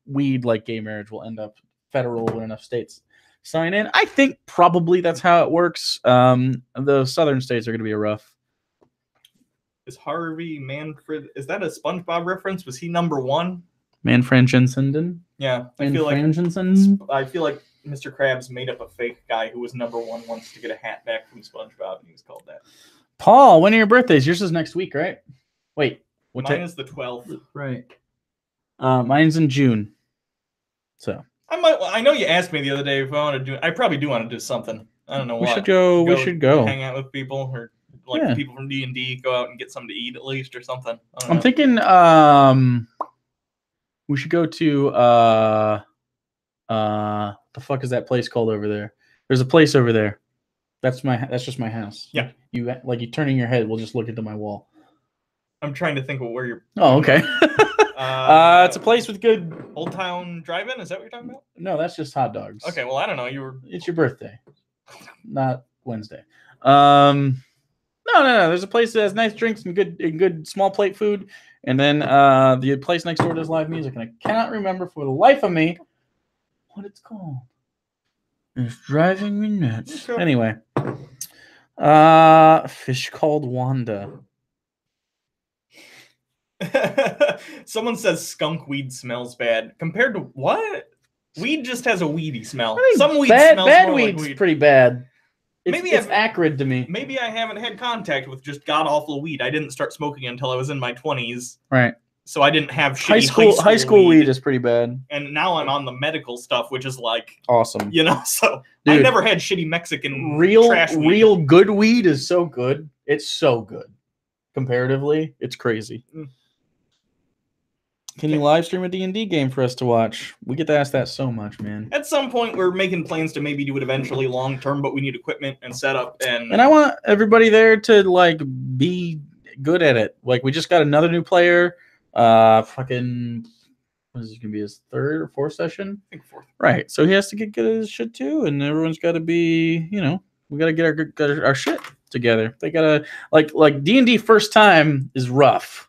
A: Weed, like gay marriage, will end up federal when enough states sign in. I think probably that's how it works. The southern states are going to be a rough.
B: is Harvey Manfred? Is that a SpongeBob reference? Was he number one?
A: Manfred Jensenden.
B: Yeah, I feel like Mr. Krabs made up a fake guy who was number one once to get a hat back from SpongeBob, and he was called that.
A: Paul, when are your birthdays? Yours is next week, right? Wait,
B: mine is the 12th.
A: Right. Mine's in June. So
B: I know you asked me the other day if I want to do. I probably do want to do something. I don't know what.
A: We should go.
B: Hang out with people, or like people from D&D. Go out and get something to eat at least, or something.
A: I'm thinking. We should go to the fuck is that place called over there? There's a place over there. That's just my house.
B: Yeah.
A: You turning your head, we'll just look into my wall.
B: I'm trying to think of where you're.
A: Oh, okay. It's a place with good
B: Old Town Drive-In. Is that what you're talking about?
A: No, that's just hot dogs.
B: Okay, well I don't know.
A: It's your birthday, not Wednesday. No. There's a place that has nice drinks and good small plate food, and then the place next door does live music, and I cannot remember for the life of me what it's called. It's driving me nuts.
B: Okay.
A: Anyway, fish called Wanda.
B: Someone says skunk weed smells bad. Compared to what? Weed just has a weedy smell.
A: I think
B: some weed smells
A: bad
B: more
A: weed's
B: like weed.
A: pretty bad.
B: Maybe
A: it's acrid to me.
B: Maybe I haven't had contact with just god awful weed. I didn't start smoking until I was in my 20s.
A: Right.
B: So I didn't have shitty
A: high school weed is pretty bad.
B: And now I'm on the medical stuff, which is like
A: awesome.
B: So
A: Dude,
B: I never had shitty Mexican trash weed.
A: Real good weed is so good. It's so good. Comparatively, it's crazy. Can you live stream a D&D game for us to watch? We get to ask that so much, man.
B: At some point, we're making plans to maybe do it eventually long term, but we need equipment and setup. And
A: I want everybody there to like be good at it. Like we just got another new player. Fucking, what is this gonna be, his third or fourth session?
B: I think fourth.
A: Right. So he has to get good at his shit too, and everyone's got to be, we got to get our shit together. They gotta like D&D first time is rough.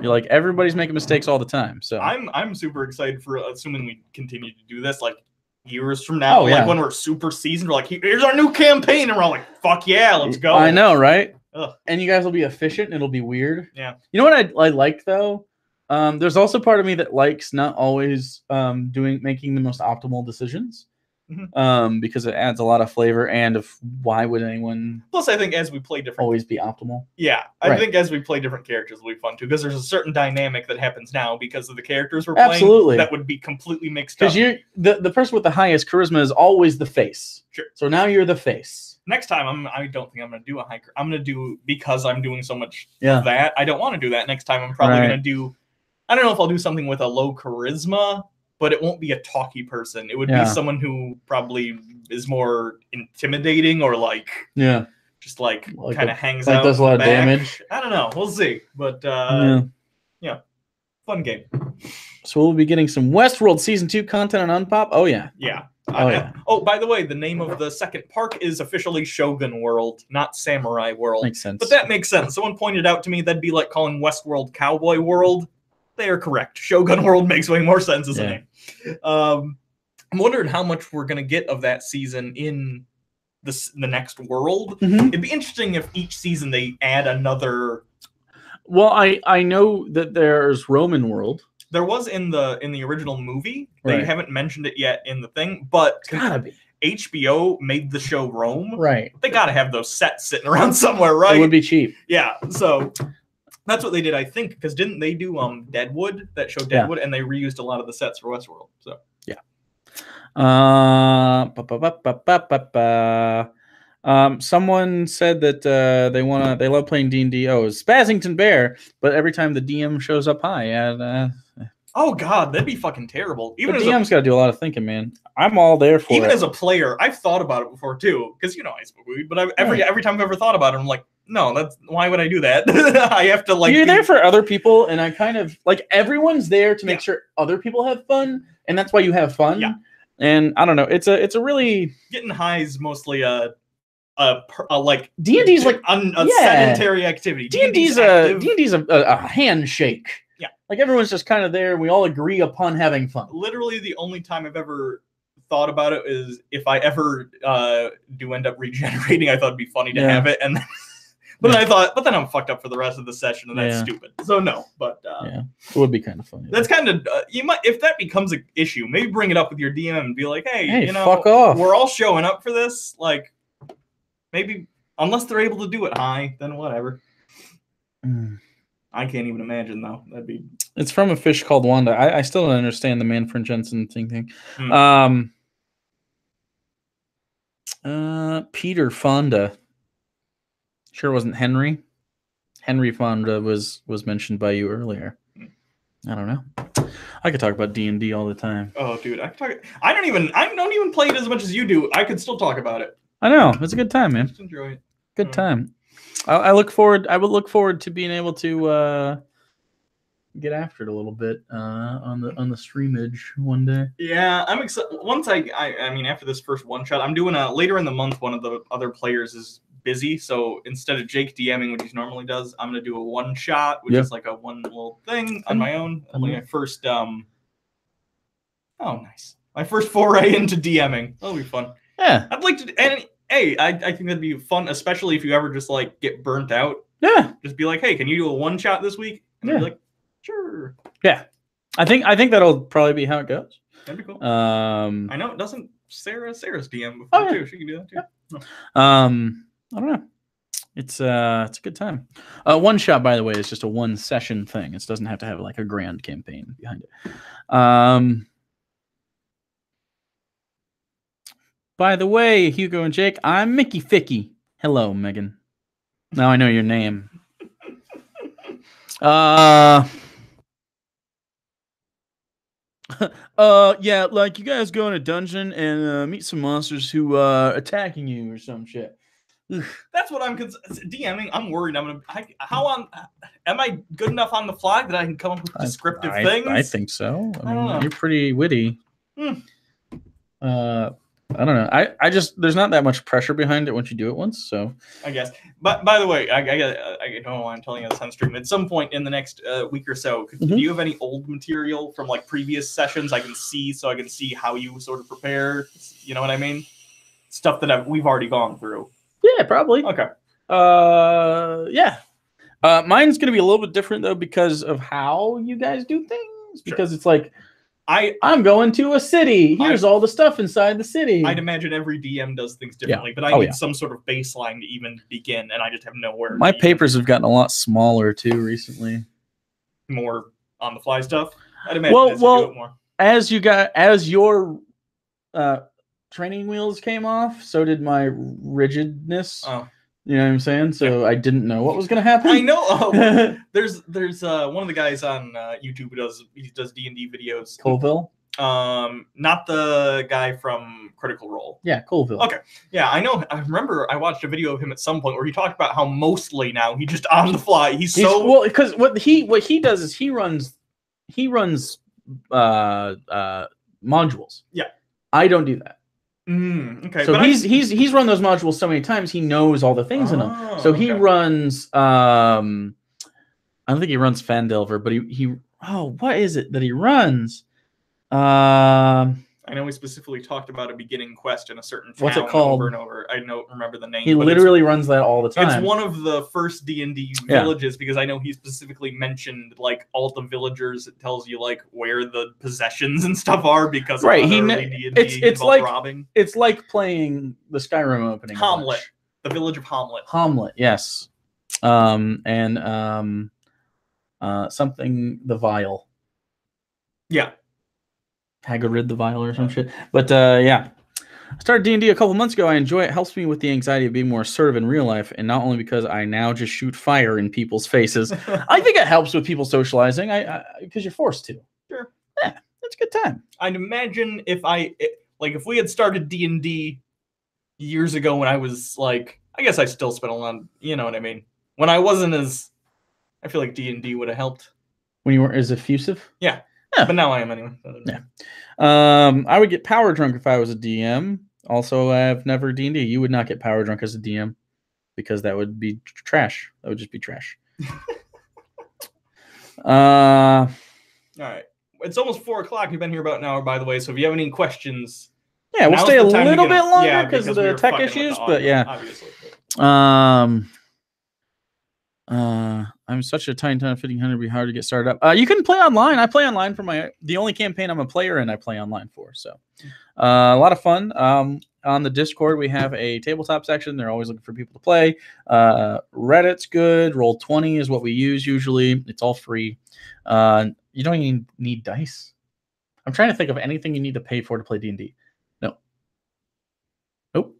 A: You're like everybody's making mistakes all the time. So
B: I'm super excited for assuming we continue to do this like years from now.
A: Oh, yeah.
B: Like when we're super seasoned, we're like, here's our new campaign, and we're all like, fuck yeah, let's go.
A: I know, right?
B: Ugh.
A: And you guys will be efficient and it'll be weird.
B: Yeah.
A: You know what I like though? There's also part of me that likes not always making the most optimal decisions. because it adds a lot of flavor. And why would anyone
B: Plus, I think as we play different,
A: always be optimal?
B: yeah, I
A: Right.
B: think as we play different characters, it'll be fun too. Because there's a certain dynamic that happens now because of the characters we're playing.
A: Absolutely.
B: That would be completely mixed up.
A: Because the person with the highest charisma is always the face.
B: Sure.
A: So now you're the face.
B: Next time, I don't think I'm going to do a high. I'm going to do, because I'm doing so much
A: Yeah.
B: of that. I don't want to do that. Next time, I'm probably
A: Right.
B: going to do. I don't know if I'll do something with a low charisma, but it won't be a talky person. It would
A: Yeah.
B: be someone who probably is more intimidating or like
A: Yeah.
B: just like
A: Like
B: kind
A: a-
B: of hangs
A: like
B: out.
A: does a
B: in
A: lot
B: the
A: of
B: back.
A: damage.
B: I don't know. We'll see. But
A: Yeah.
B: fun game.
A: So we'll be getting some Westworld Season 2 content on Unpop. Oh, yeah.
B: Yeah.
A: Oh, yeah.
B: Oh, by the way, the name of the second park is officially Shogun World, not Samurai World.
A: Makes sense.
B: But that makes sense. Someone pointed out to me that'd be like calling Westworld Cowboy World. They are correct. Shogun World makes way more sense as a name. I'm wondering how much we're going to get of that season in the next world.
A: Mhm.
B: It'd be interesting if each season they add another.
A: Well, I know that there's Roman World.
B: There was in the original movie. They
A: Right.
B: haven't mentioned it yet in the thing, but
A: It's gotta be.
B: HBO made the show Rome.
A: Right.
B: They got to have those sets sitting around somewhere, right?
A: It would be cheap.
B: Yeah, so that's what they did, I think, because didn't they do Deadwood, that show Deadwood, and they reused a lot of the sets for Westworld. So
A: someone said that they love playing D&D. Oh, it's Spazzington Bear, but every time the DM shows up high,
B: oh god, that'd be fucking terrible.
A: the DM's got to do a lot of thinking, man. I'm all there for
B: even
A: it.
B: as a player, I've thought about it before too, because I smoke weed, but every time I've ever thought about it, I'm like, no, that's why would I do that? I have to like.
A: You're there for other people, and I kind of like everyone's there to make sure other people have fun, and that's why you have fun.
B: Yeah.
A: And I don't know, it's a really
B: Getting high is mostly a like
A: D&D's like
B: a sedentary activity.
A: D&D's
B: active.
A: a handshake.
B: Yeah.
A: Like everyone's just kind of there, and we all agree upon having fun.
B: Literally the only time I've ever thought about it is if I ever do end up regenerating, I thought it'd be funny to have it, and then, but then I'm fucked up for the rest of the session, and that's stupid. So no, but
A: it would be kind of funny.
B: That's kind of you might, if that becomes an issue, maybe bring it up with your DM and be like, hey,
A: fuck off.
B: We're all showing up for this, like maybe unless they're able to do it high, then whatever. I can't even imagine though. That'd be.
A: It's from a fish called Wanda. I still don't understand the Manfred Jensen thing. Peter Fonda. Sure wasn't Henry. Henry Fonda was mentioned by you earlier. I don't know. I could talk about D&D all the time.
B: Oh, dude, I don't even play it as much as you do. I could still talk about it.
A: I know. It's a good time, man.
B: Just enjoy it.
A: Good time. I would look forward to being able to get after it a little bit on the streamage one day.
B: Yeah, I'm excited. Once I mean, after this first one shot, I'm doing later in the month. One of the other players is busy, so instead of Jake DMing, which he normally does, I'm gonna do a one shot, which is like a one little thing on my own. My first nice. My first foray into DMing. That'll be fun.
A: Yeah,
B: I'd like to. And hey, I think that'd be fun, especially if you ever just like get burnt out.
A: Yeah,
B: just be like, hey, can you do a one shot this week? And I'd be like, sure.
A: Yeah, I think that'll probably be how it goes.
B: That'd be cool.
A: I
B: know it doesn't. Sarah's DM before too. She can do that too.
A: Yeah. I don't know. It's a good time. One shot, by the way, is just a one session thing. It doesn't have to have like a grand campaign behind it. By the way, Hugo and Jake, I'm Mickey Ficky. Hello, Megan. Now I know your name. Yeah, like you guys go in a dungeon and meet some monsters who are attacking you or some shit.
B: That's what I'm DMing. I'm worried. Am I good enough on the fly that I can come up with descriptive things?
A: I think so. I mean, you're pretty witty. I don't know. I just there's not that much pressure behind it once you do it once. So
B: I guess. But by the way, I don't know why I'm telling you this on stream. At some point in the next week or so, do you have any old material from like previous sessions I can see, so I can see how you sort of prepare? You know what I mean? Stuff that we've already gone through.
A: Yeah, probably.
B: Okay.
A: Yeah. Mine's gonna be a little bit different though because of how you guys do things. Because it's like I'm going to a city. Here's all the stuff inside the city.
B: I'd imagine every DM does things differently, but I need some sort of baseline to even begin, and I just have nowhere.
A: My papers have gotten a lot smaller too recently.
B: More on the fly stuff. I'd imagine do it more.
A: As your training wheels came off, so did my rigidness.
B: Oh.
A: You know what I'm saying? So I didn't know what was going to happen.
B: I know. There's one of the guys on YouTube who does D&D videos.
A: Colville?
B: Not the guy from Critical Role.
A: Yeah, Colville.
B: Okay. Yeah, I know. I remember I watched a video of him at some point where he talked about how mostly now he just on the fly. He's so
A: well because what he does is he runs modules.
B: Yeah.
A: I don't do that.
B: Okay.
A: So he's run those modules so many times he knows all the things in them. So he runs I don't think he runs Phandelver, but he what is it that he runs?
B: I know we specifically talked about a beginning quest in a certain town.
A: What's it called?
B: Over and over. I don't remember the name.
A: He literally runs that all the time.
B: It's one of the first D&D villages because I know he specifically mentioned like all the villagers. It tells you like where the possessions and stuff are because
A: right.
B: It's like robbing.
A: It's like playing the Skyrim opening.
B: Hamlet, the village of Hamlet.
A: Hamlet, yes. Something the Vile.
B: Yeah.
A: Hagrid the Vile or some shit. But yeah. I started D&D a couple months ago. I enjoy it. It helps me with the anxiety of being more assertive in real life, and not only because I now just shoot fire in people's faces. I think it helps with people socializing because you're forced to.
B: Sure.
A: Yeah, it's a good time.
B: I'd imagine if we had started D&D years ago when I was like, I guess I still spent a lot, you know what I mean? When I wasn't as, I feel like D&D would have helped.
A: When you weren't as effusive?
B: Yeah. Yeah. But now I am anyway.
A: Yeah. I would get power drunk if I was a DM. Also, I've never D&D. You would not get power drunk as a DM because that would be trash. That would just be trash.
B: All right. It's almost 4:00. We've been here about an hour, by the way. So if you have any questions,
A: yeah, we'll stay a little bit longer because of the tech issues. But yeah,
B: obviously.
A: I'm such a tiny ton of 1500 would be hard to get started up. You can play online. I play online for the only campaign I'm a player in. I play online for, so a lot of fun. On the Discord, we have a tabletop section. They're always looking for people to play. Reddit's good. Roll20 is what we use usually. It's all free. You don't even need dice. I'm trying to think of anything you need to pay for to play D&D. No. Nope.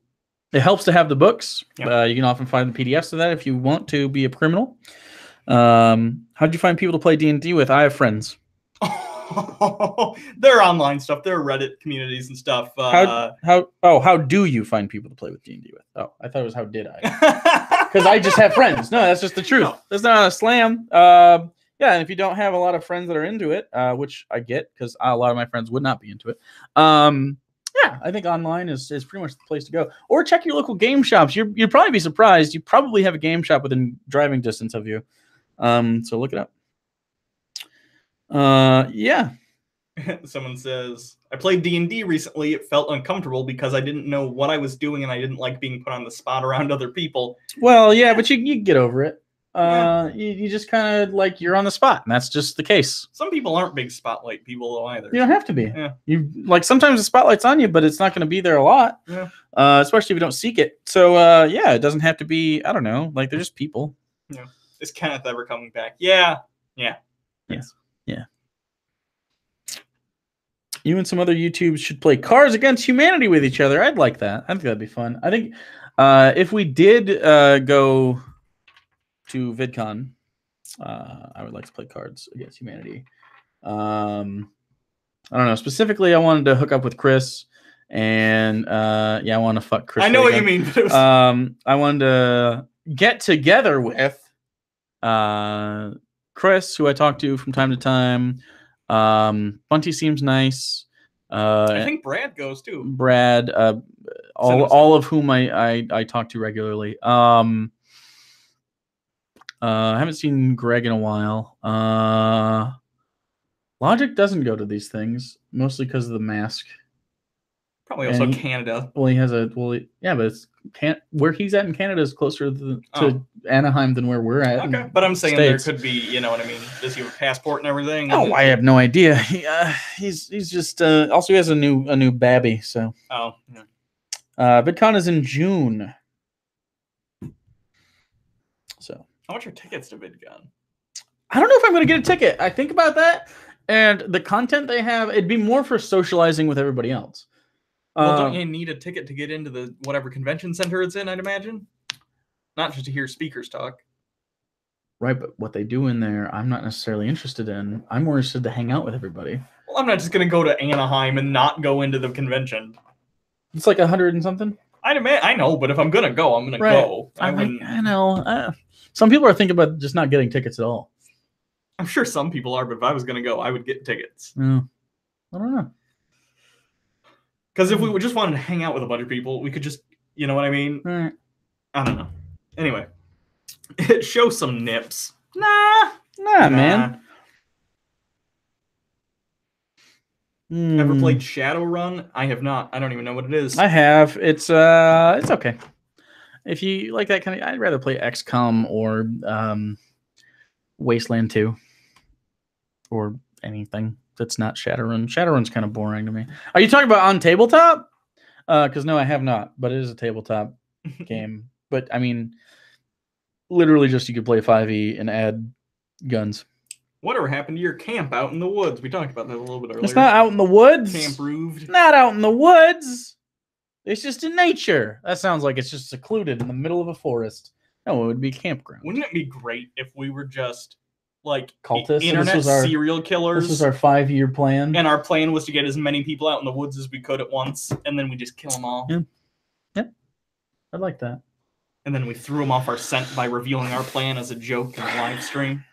A: It helps to have the books. Yep. You can often find the PDFs of that if you want to be a criminal. How'd you find people to play D&D with? I have friends.
B: They're online stuff. They're Reddit communities and stuff.
A: How do you find people to play with D&D with? Oh, I thought it was how did I? Because I just have friends. No, that's just the truth. No. That's not a slam. Yeah, and if you don't have a lot of friends that are into it, which I get because a lot of my friends would not be into it. Yeah, I think online is pretty much the place to go. Or check your local game shops. You'd probably be surprised. You probably have a game shop within driving distance of you. So look it up. Yeah.
B: Someone says, I played D&D recently. It felt uncomfortable because I didn't know what I was doing and I didn't like being put on the spot around other people.
A: Well, yeah, but you get over it. You just kind of like you're on the spot, and that's just the case.
B: Some people aren't big spotlight people though either.
A: You don't have to be.
B: Yeah.
A: You like sometimes the spotlight's on you, but it's not going to be there a lot.
B: Yeah.
A: Especially if you don't seek it. So yeah, it doesn't have to be. I don't know. Like they're just people.
B: Yeah. Is Kenneth ever coming back? Yeah. Yeah.
A: Yes. Yeah. You and some other YouTubes should play Cards Against Humanity with each other. I'd like that. I think that'd be fun. I think if we did go to VidCon, I would like to play Cards Against Humanity. I don't know. Specifically, I wanted to hook up with Chris, and yeah, I want to fuck Chris.
B: I know what you mean. But
A: I wanted to get together with Chris, who I talk to from time to time. Bunty seems nice.
B: I think Brad goes too.
A: Brad, all of whom I talk to regularly. I haven't seen Greg in a while. Logic doesn't go to these things, mostly because of the mask.
B: Probably also
A: And
B: Canada.
A: Well, he has a yeah, but where he's at in Canada is closer to
B: Oh.
A: Anaheim than where we're at.
B: Okay,
A: in
B: but I'm saying
A: States.
B: there could be, you know what I mean? Does he have a passport and everything?
A: Oh, I have no idea. He's just also he has a new babby. So
B: Oh, yeah.
A: VidCon is in June. So
B: How much are tickets to VidCon?
A: I don't know if I'm going to get a ticket. I think about that, and the content they have, it'd be more for socializing with everybody else.
B: Well, don't you need a ticket to get into the whatever convention center it's in, I'd imagine? Not just to hear speakers talk.
A: Right, but what they do in there, I'm not necessarily interested in. I'm more interested to hang out with everybody.
B: Well, I'm not just going to go to Anaheim and not go into the convention.
A: It's like 100 and something.
B: I know, but if I'm going to go, I'm going to go.
A: I know. Some people are thinking about just not getting tickets at all.
B: I'm sure some people are, but if I was going to go, I would get tickets.
A: I don't know.
B: Because if we just wanted to hang out with a bunch of people, we could just, you know what I mean?
A: Right.
B: I don't know. Anyway, show some nips.
A: Nah, man.
B: Ever played Shadowrun? I have not. I don't even know what it is.
A: I have. It's okay. If you like that kind of, I'd rather play XCOM or Wasteland 2 or anything that's not Shadowrun. Shadowrun's kind of boring to me. Are you talking about on tabletop? Because no, I have not, but it is a tabletop game. But I mean, literally just you could play 5e and add guns.
B: Whatever happened to your camp out in the woods? We talked about that a little bit earlier.
A: It's not out in the woods.
B: Camp Rooved.
A: Not out in the woods. It's just in nature. That sounds like it's just secluded in the middle of a forest. No, it would be campground.
B: Wouldn't it be great if we were just like
A: cultists?
B: Internet serial killers?
A: This was our 5-year plan.
B: And our plan was to get as many people out in the woods as we could at once, and then we just kill them all.
A: Yeah. I'd like that.
B: And then we threw them off our scent by revealing our plan as a joke in a live stream.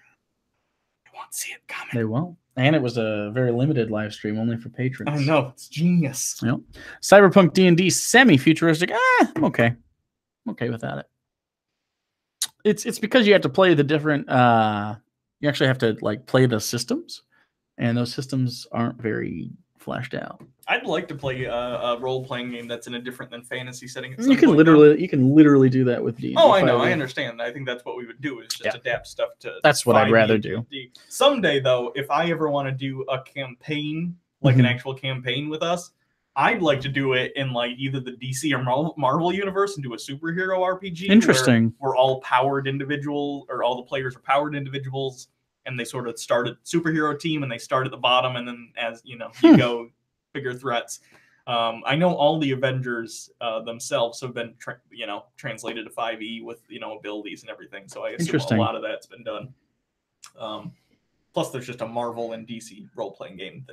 B: They won't see it coming.
A: They won't. And it was a very limited live stream, only for patrons.
B: I know. It's genius.
A: Yep. Cyberpunk D&D semi-futuristic. I'm okay. I'm okay with that. It's because you have to play the different... you actually have to like play the systems, and those systems aren't very fleshed out.
B: I'd like to play a role-playing game that's in a different than fantasy setting.
A: You can literally do that with D&D.
B: Oh, I know. I understand. I think that's what we would do, is just adapt stuff to.
A: That's what I'd rather do.
B: Someday, though, if I ever want to do a campaign, like an actual campaign with us, I'd like to do it in like either the DC or Marvel universe and do a superhero RPG.
A: Interesting.
B: Where we're all powered individual, or all the players are powered individuals, and they sort of start a superhero team, and they start at the bottom, and then as you know, you go bigger threats. I know all the Avengers themselves have been, translated to 5e with abilities and everything. So I assume a lot of that's been done. Plus, there's just a Marvel and DC role playing game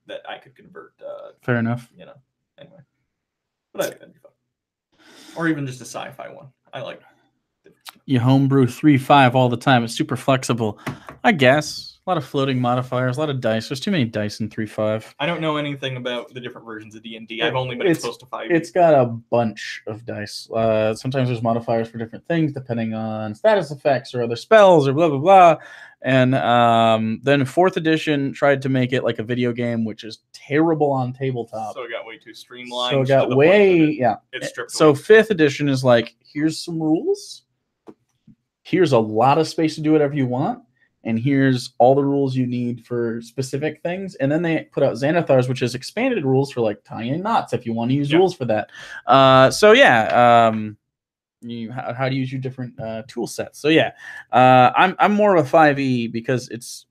B: that I could convert.
A: Fair enough.
B: Anyway, but I think that'd be fun. Or even just a sci-fi one. I like it.
A: You homebrew 3.5 all the time. It's super flexible, I guess. A lot of floating modifiers, a lot of dice. There's too many dice in 3.5.
B: I don't know anything about the different versions of D&D. I've only been exposed to 5e.
A: It's got a bunch of dice. Sometimes there's modifiers for different things, depending on status effects or other spells or blah, blah, blah. And then 4th edition tried to make it like a video game, which is terrible on tabletop.
B: So it got way too streamlined.
A: So it got way,
B: It's stripped
A: so
B: away.
A: 5th edition is like, here's some rules. Here's a lot of space to do whatever you want. And here's all the rules you need for specific things. And then they put out Xanathars, which is expanded rules for like tying knots if you want to use rules for that. How to use your different tool sets. So yeah, I'm more of a 5e because it's,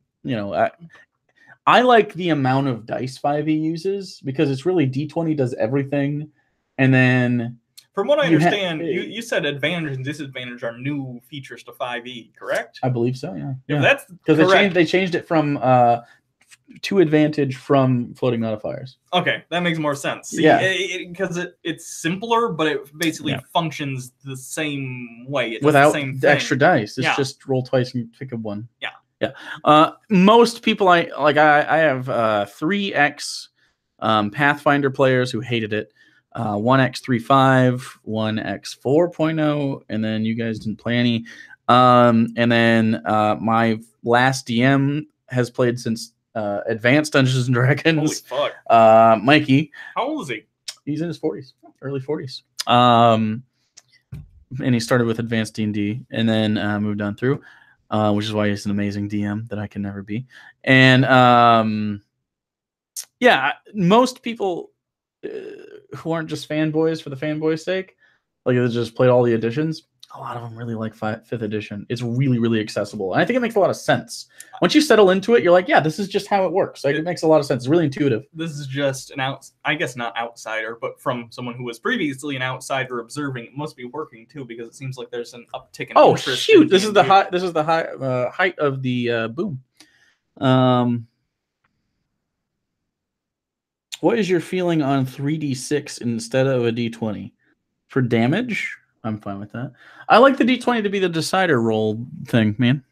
A: I like the amount of dice 5e uses because it's really D20 does everything. And then...
B: From what I understand, you said advantage and disadvantage are new features to 5e, correct?
A: I believe so, yeah.
B: If that's
A: because they changed it from to advantage from floating modifiers.
B: Okay, that makes more sense. See, because it's simpler, but it basically functions the same way. It does
A: without
B: the same
A: the extra dice. It's just roll twice and pick up one. Yeah. Most people I have 3x Pathfinder players who hated it. 1x 3.5, 1x 4.0, and then you guys didn't play any. And then my last DM has played since Advanced Dungeons and Dragons.
B: Holy fuck.
A: Mikey.
B: How old is he?
A: He's in his 40s, early 40s. And he started with Advanced D&D and then moved on through, which is why he's an amazing DM that I can never be. And yeah, most people who aren't just fanboys for the fanboy's sake, like they just played all the editions, a lot of them really like 5th edition. It's really, really accessible. And I think it makes a lot of sense. Once you settle into it, you're like, yeah, this is just how it works. Like, it makes a lot of sense. It's really intuitive.
B: This is just I guess not outsider, but from someone who was previously an outsider observing, it must be working too, because it seems like there's an uptick in interest.
A: Oh shoot! This is the height of the boom. What is your feeling on 3d6 instead of a d20 for damage? I'm fine with that. I like the d20 to be the decider roll thing, man.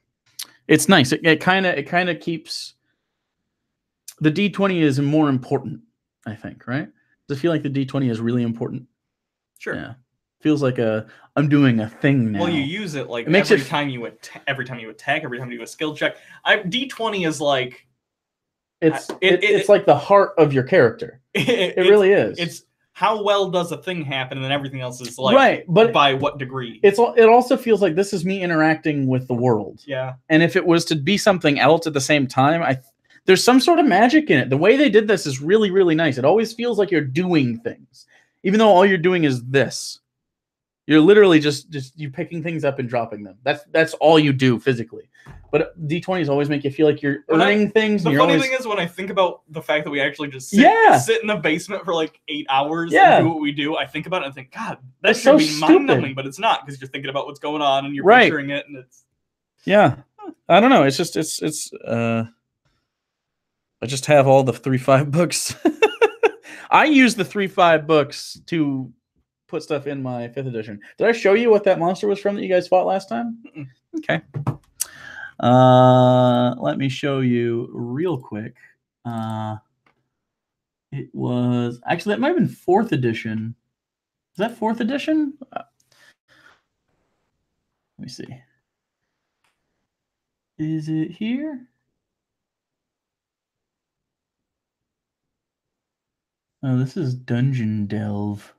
A: It's nice. It kind of keeps the d20 is more important, I think, right? Does it feel like the d20 is really important?
B: Sure.
A: Yeah. Feels like I'm doing a thing now.
B: Well, you use it like every time you attack, every time you do a skill check. D20 is like
A: it's like the heart of your character. It really is.
B: It's how well does a thing happen, and then everything else is like
A: right, but
B: by what degree.
A: It also feels like this is me interacting with the world.
B: Yeah.
A: And if it was to be something else at the same time, there's some sort of magic in it. The way they did this is really, really nice. It always feels like you're doing things, even though all you're doing is this. You're literally just you picking things up and dropping them. That's all you do physically. But D20s always make you feel like you're earning things.
B: The funny thing is, when I think about the fact that we actually just sit in the basement for like 8 hours and do what we do, I think about it and think, God, that should be mind-numbing, but it's not, because you're thinking about what's going on and you're picturing it, and it's
A: I don't know. It's just I just have all the 3.5 books. I use the 3.5 books to put stuff in my 5th edition. Did I show you what that monster was from that you guys fought last time?
B: Mm-mm.
A: Okay. Let me show you real quick. It was actually, that might have been 4th edition. Is that 4th edition? Let me see. Is it here? Oh, this is Dungeon Delve.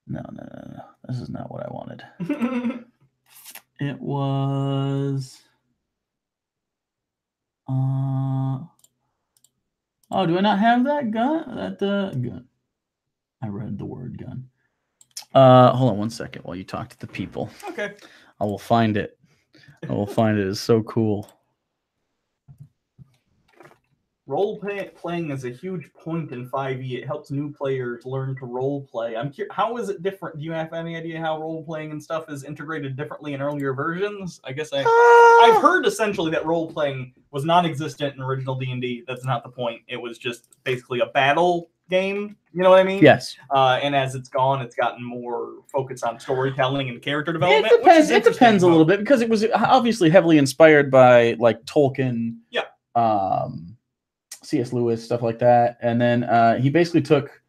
A: No. This is not what I wanted. It was... Oh, do I not have that gun? Gun. I read the word gun. Hold on one second while you talk to the people.
B: Okay.
A: I will find it. It's so cool.
B: Role playing is a huge point in 5e. It helps new players learn to role play. I'm curious, how is it different? Do you have any idea how role playing and stuff is integrated differently in earlier versions? I guess I've heard essentially that role playing was non-existent in original D&D. That's not the point. It was just basically a battle game. You know what I mean?
A: Yes.
B: And as it's gone, it's gotten more focused on storytelling and character development.
A: It depends a little bit, because it was obviously heavily inspired by like Tolkien.
B: Yeah.
A: C.S. Lewis, stuff like that. And then he basically took,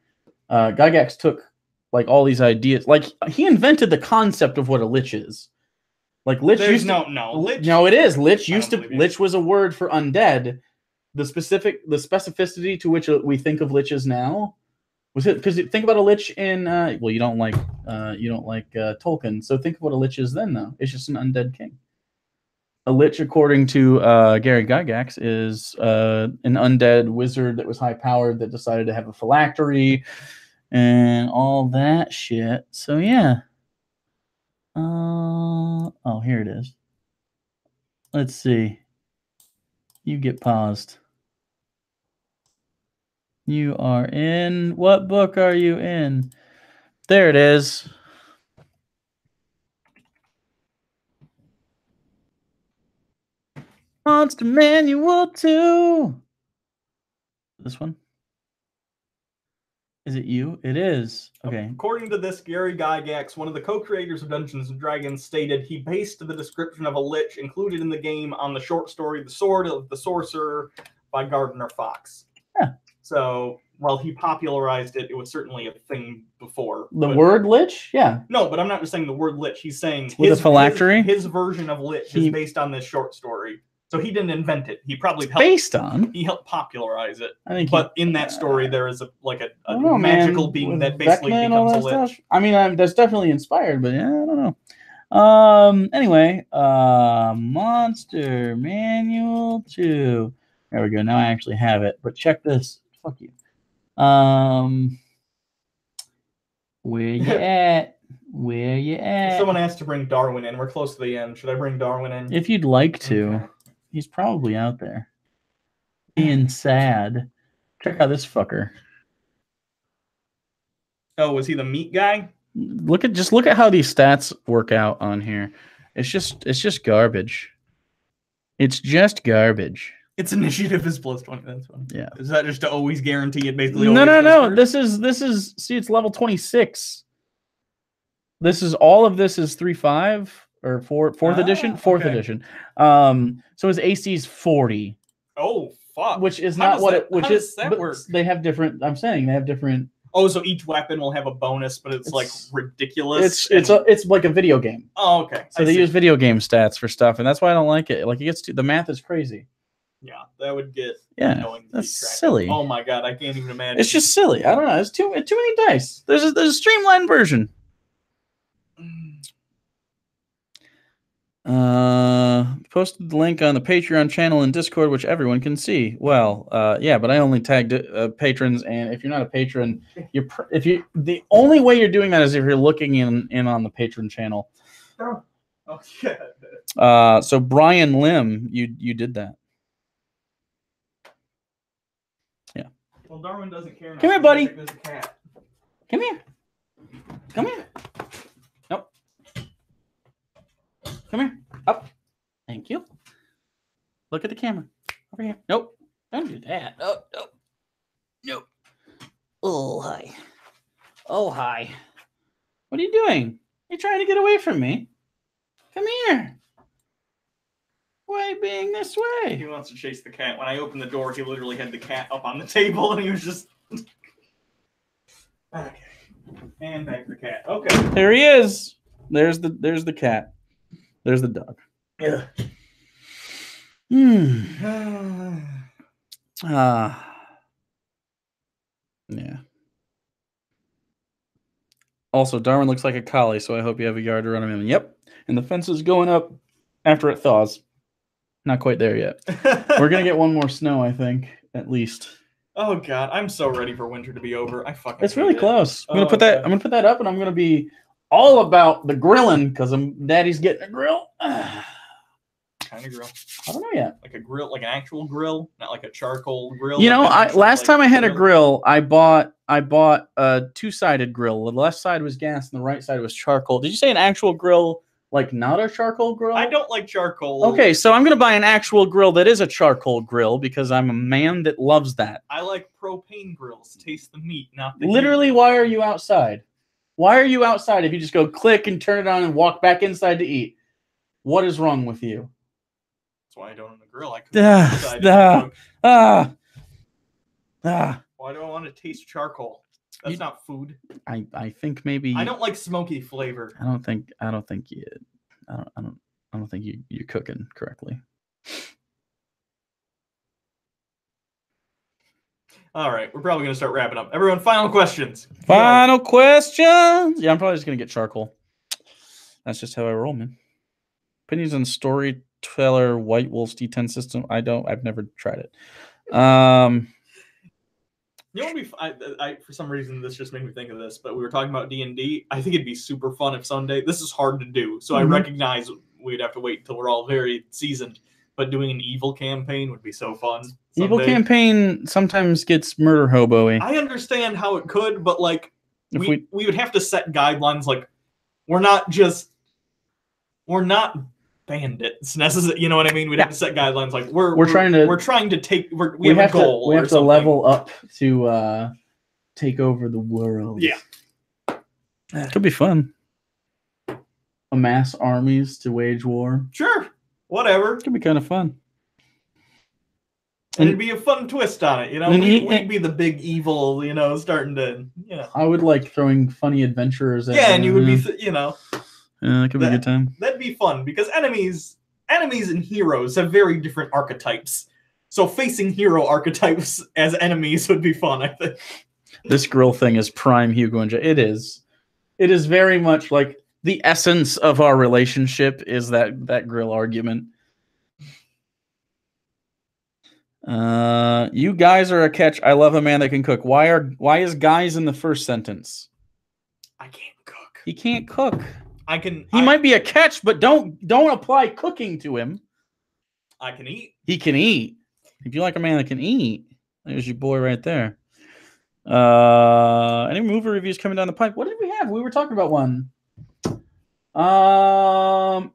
A: Gygax took like all these ideas. Like, he invented the concept of what a lich is. Like, lich
B: There's
A: used
B: lich.
A: No, it is. Lich was a word for undead. The specificity to which we think of liches now was it, because think about a lich in well, you don't like Tolkien, so think of what a lich is then. Though it's just an undead king. A lich, according to Gary Gygax, is an undead wizard that was high-powered that decided to have a phylactery and all that shit. So, yeah. Oh, here it is. Let's see. You get paused. You are in... What book are you in? There it is. Monster Manual 2. This one? Is it you? It is. Okay.
B: According to this, Gary Gygax, one of the co-creators of Dungeons & Dragons, stated he based the description of a lich included in the game on the short story The Sword of the Sorcerer by Gardner Fox.
A: Yeah.
B: So, while he popularized it, it was certainly a thing before.
A: The word lich? Yeah.
B: No, but I'm not just saying the word lich. He's saying
A: with a phylactery?
B: His version of lich is based on this short story. So he didn't invent it. He probably helped.
A: Based on.
B: He helped popularize it.
A: I think.
B: But in that story, there is a
A: know,
B: magical being that basically becomes a lich.
A: Stuff. I mean, that's definitely inspired, but yeah, I don't know. Anyway, Monster Manual 2. There we go. Now I actually have it. But check this. Fuck you. Where you at? Where you at?
B: Someone asked to bring Darwin in. We're close to the end. Should I bring Darwin in?
A: If you'd like to.
B: Okay.
A: He's probably out there. Being sad. Check out this fucker.
B: Oh, was he the meat guy?
A: Look at how these stats work out on here. It's just garbage. It's just garbage.
B: Its initiative is +20. That's fine.
A: Yeah.
B: Is that just to always guarantee it basically?
A: No. This is see, it's level 26. This is all of this is 3.5 or fourth edition. Fourth edition. So his AC is 40.
B: Oh fuck!
A: Which is not what it. Which
B: how
A: is
B: does that work?
A: They have different. I'm saying they have different.
B: Oh, so each weapon will have a bonus, but it's like ridiculous.
A: It's like a video game.
B: Oh, okay.
A: So they use video game stats for stuff, and that's why I don't like it. Like it gets the math is crazy.
B: Yeah, that would get
A: annoying. That's silly.
B: Oh my god, I can't even imagine.
A: It's just silly. I don't know. It's too many dice. There's a streamlined version. Posted the link on the Patreon channel and Discord, which everyone can see. Well, yeah, but I only tagged patrons, and if you're not a patron, the only way you're doing that is if you're looking in on the patron channel.
B: Oh yeah.
A: So Brian Lim, you did that. Yeah.
B: Well, Darwin doesn't care.
A: Come here, buddy.
B: There's a cat.
A: Come here. Come here. Nope. Come here. Up. Thank you. Look at the camera. Over here. Nope. Don't do that. Oh, nope. Nope. Oh, hi. Oh, hi. What are you doing? You're trying to get away from me. Come here. Why are you being this way?
B: He wants to chase the cat. When I opened the door, he literally had the cat up on the table, and he was just... Okay. And back to the cat. Okay.
A: There he is. There's the cat. There's the dog.
B: Yeah.
A: Yeah. Also, Darwin looks like a collie, so I hope you have a yard to run him in. Yep. And the fence is going up after it thaws. Not quite there yet. We're gonna get one more snow, I think, at least.
B: Oh god, I'm so ready for winter to be over.
A: It's really close. I'm gonna put that up, and I'm gonna be all about the grilling because Daddy's getting a grill.
B: Kind of grill?
A: I don't know yet.
B: Like a grill, like an actual grill, not like a charcoal grill.
A: You know, last time I had a grill, I bought a two-sided grill. The left side was gas, and the right side was charcoal. Did you say an actual grill? Like not a charcoal grill?
B: I don't like charcoal.
A: Okay, so I'm going to buy an actual grill that is a charcoal grill because I'm a man that loves that.
B: I like propane grills. Taste the meat, not the
A: Literally,
B: heat.
A: why are you outside? Why are you outside if you just go click and turn it on and walk back inside to eat? What is wrong with you?
B: That's why I don't own a grill. I Why do I want to taste charcoal? That's not food.
A: I think maybe
B: I don't like smoky flavor.
A: I don't think you're cooking correctly.
B: All right, we're probably gonna start wrapping up. Everyone, final questions.
A: Final questions. Yeah, I'm probably just gonna get charcoal. That's just how I roll, man. Opinions on Storyteller White Wolf's D10 system. I've never tried it.
B: You know what I for some reason this just made me think of this, but we were talking about D&D. I think it'd be super fun if someday this is hard to do, so I recognize we'd have to wait until we're all very seasoned. But doing an evil campaign would be so fun. Someday.
A: Evil campaign sometimes gets murder hobo-y.
B: I understand how it could, but like we would have to set guidelines. Like we're not bandits necessarily. You know what I mean? We'd have to set guidelines. Like we're trying to take. We have a goal.
A: We have to level up to take over the world.
B: Yeah,
A: it could be fun. Amass armies to wage war.
B: Sure. Whatever.
A: It could be kind of fun.
B: And it'd be a fun twist on it, you know? We'd be the big evil, you know, starting to, you know.
A: I would like throwing funny adventurers at
B: and you would be, you know.
A: Yeah, that could be a good time.
B: That'd be fun, because enemies, enemies and heroes have very different archetypes. So facing hero archetypes as enemies would be fun, I think.
A: This grill thing is prime Hugo and Jay. It is. It is very much like the essence of our relationship is that grill argument. You guys are a catch. I love a man that can cook. Why is guys in the first sentence?
B: I can't cook.
A: He can't cook.
B: He
A: might be a catch, but don't apply cooking to him.
B: I can eat.
A: He can eat. If you like a man that can eat, there's your boy right there. Any movie reviews coming down the pipe? What did we have? We were talking about one.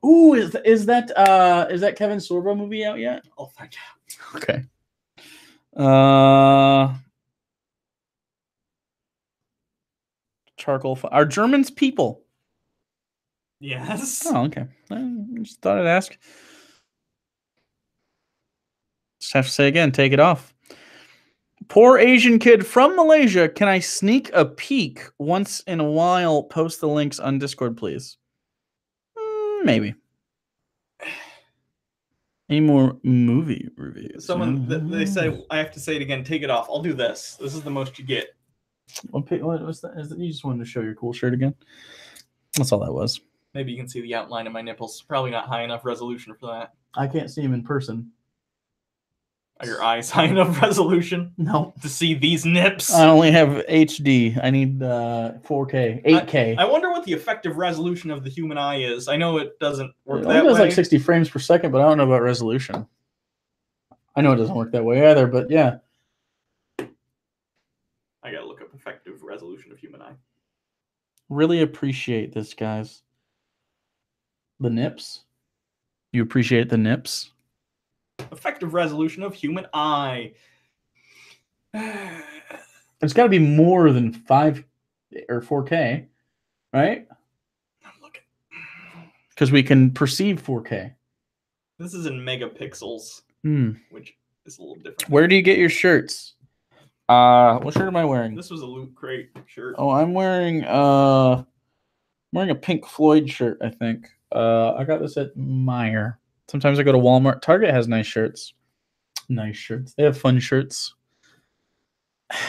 A: Ooh, is that Kevin Sorbo movie out yet?
B: Oh, thank God.
A: Okay. Charcoal. Are Germans people?
B: Yes.
A: Oh, okay. I just thought I'd ask. Just have to say again, take it off. Poor Asian kid from Malaysia. Can I sneak a peek once in a while? Post the links on Discord, please. Maybe. Any more movie reviews?
B: They say I have to say it again. Take it off. I'll do this. This is the most you get.
A: What was that? You just wanted to show your cool shirt again? That's all that was.
B: Maybe you can see the outline of my nipples. Probably not high enough resolution for that.
A: I can't see him in person.
B: Are your eyes high enough resolution?
A: No.
B: To see these nips?
A: I only have HD. I need 4K, 8K.
B: I wonder what the effective resolution of the human eye is. I know it doesn't work
A: It
B: that
A: does
B: way.
A: like 60 frames per second, but I don't know about resolution. I know it doesn't work that way either, but yeah.
B: I gotta look up effective resolution of human eye.
A: Really appreciate this, guys. The nips? You appreciate the nips?
B: Effective resolution of human eye.
A: It's got to be more than 5 or 4K, right?
B: I'm looking.
A: Because we can perceive 4K.
B: This is in megapixels, which is a little different.
A: Where do you get your shirts? What shirt am I wearing?
B: This was a Loot Crate shirt.
A: Oh, I'm wearing a Pink Floyd shirt, I think. I got this at Meijer. Sometimes I go to Walmart. Target has nice shirts. Nice shirts. They have fun shirts. There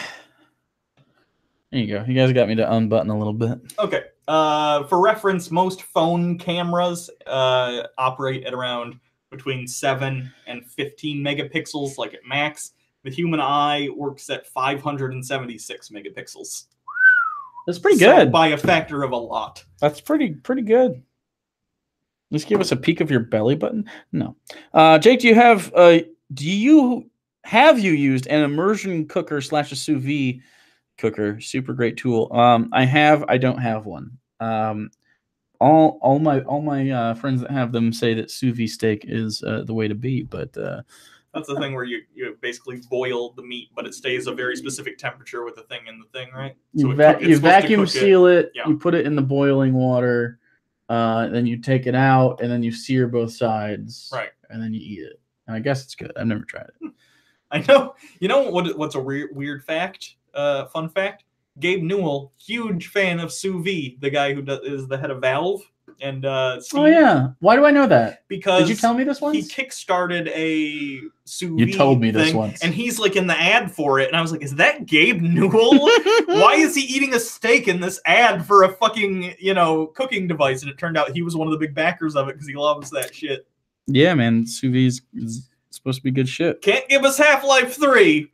A: you go. You guys got me to unbutton a little bit.
B: Okay. For reference, most phone cameras operate at around between 7 and 15 megapixels, like at max. The human eye works at 576 megapixels.
A: That's pretty good.
B: By a factor of a lot.
A: That's pretty good. Just give us a peek of your belly button. No, Jake, do you used an immersion cooker / a sous vide cooker? Super great tool. I have. I don't have one. All my friends that have them say that sous vide steak is the way to be, but
B: that's the thing where you basically boil the meat, but it stays a very specific temperature with the thing in the thing, right? So
A: you vacuum seal it. Yeah. You put it in the boiling water. Then you take it out, and then you sear both sides.
B: Right.
A: And then you eat it. And I guess it's good. I've never tried it.
B: I know. You know what's a weird fact? Fun fact? Gabe Newell, huge fan of sous vide, the guy who is the head of Valve. And
A: oh yeah, why do I know that?
B: Because
A: did you tell me this once?
B: He kickstarted a sous vide.
A: You told me this
B: thing,
A: once,
B: and he's like in the ad for it, and I was like, "Is that Gabe Newell? Why is he eating a steak in this ad for a fucking cooking device?" And it turned out he was one of the big backers of it because he loves that shit.
A: Yeah, man, sous vide is supposed to be good shit.
B: Can't give us Half-Life 3,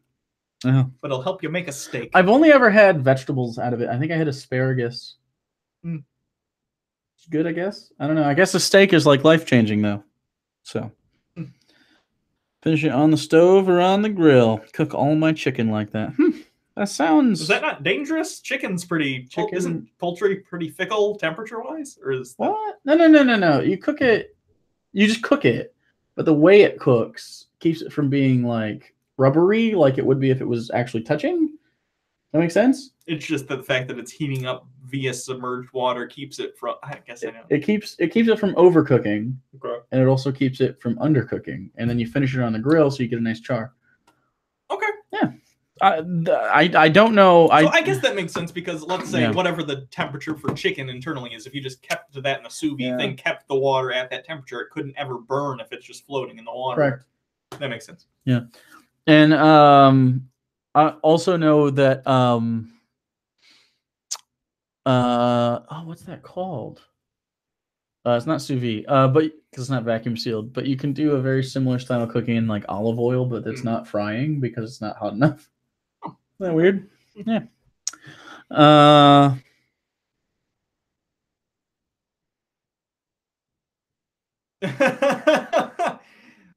A: but
B: it'll help you make a steak.
A: I've only ever had vegetables out of it. I think I had asparagus. Good, I guess. I don't know. I guess a steak is like life-changing, though. So, finish it on the stove or on the grill. Cook all my chicken like that. That sounds...
B: Is that not dangerous? Chicken's pretty... Isn't poultry pretty fickle temperature-wise? Or is that...
A: What? No. You cook it... You just cook it. But the way it cooks keeps it from being, like, rubbery, like it would be if it was actually touching. That makes sense?
B: It's just the fact that it's heating up via submerged water keeps it from... I guess I know.
A: It keeps it from overcooking.
B: Okay.
A: And it also keeps it from undercooking. And then you finish it on the grill so you get a nice char.
B: Okay.
A: Yeah. I don't know.
B: So I guess that makes sense because let's say whatever the temperature for chicken internally is, if you just kept to that in a sous vide thing, kept the water at that temperature, it couldn't ever burn if it's just floating in the water.
A: Correct.
B: That makes sense.
A: Yeah. And I also know that what's that called? It's not sous vide, but because it's not vacuum sealed. But you can do a very similar style of cooking in like olive oil, but it's not frying because it's not hot enough. Isn't that weird? Yeah.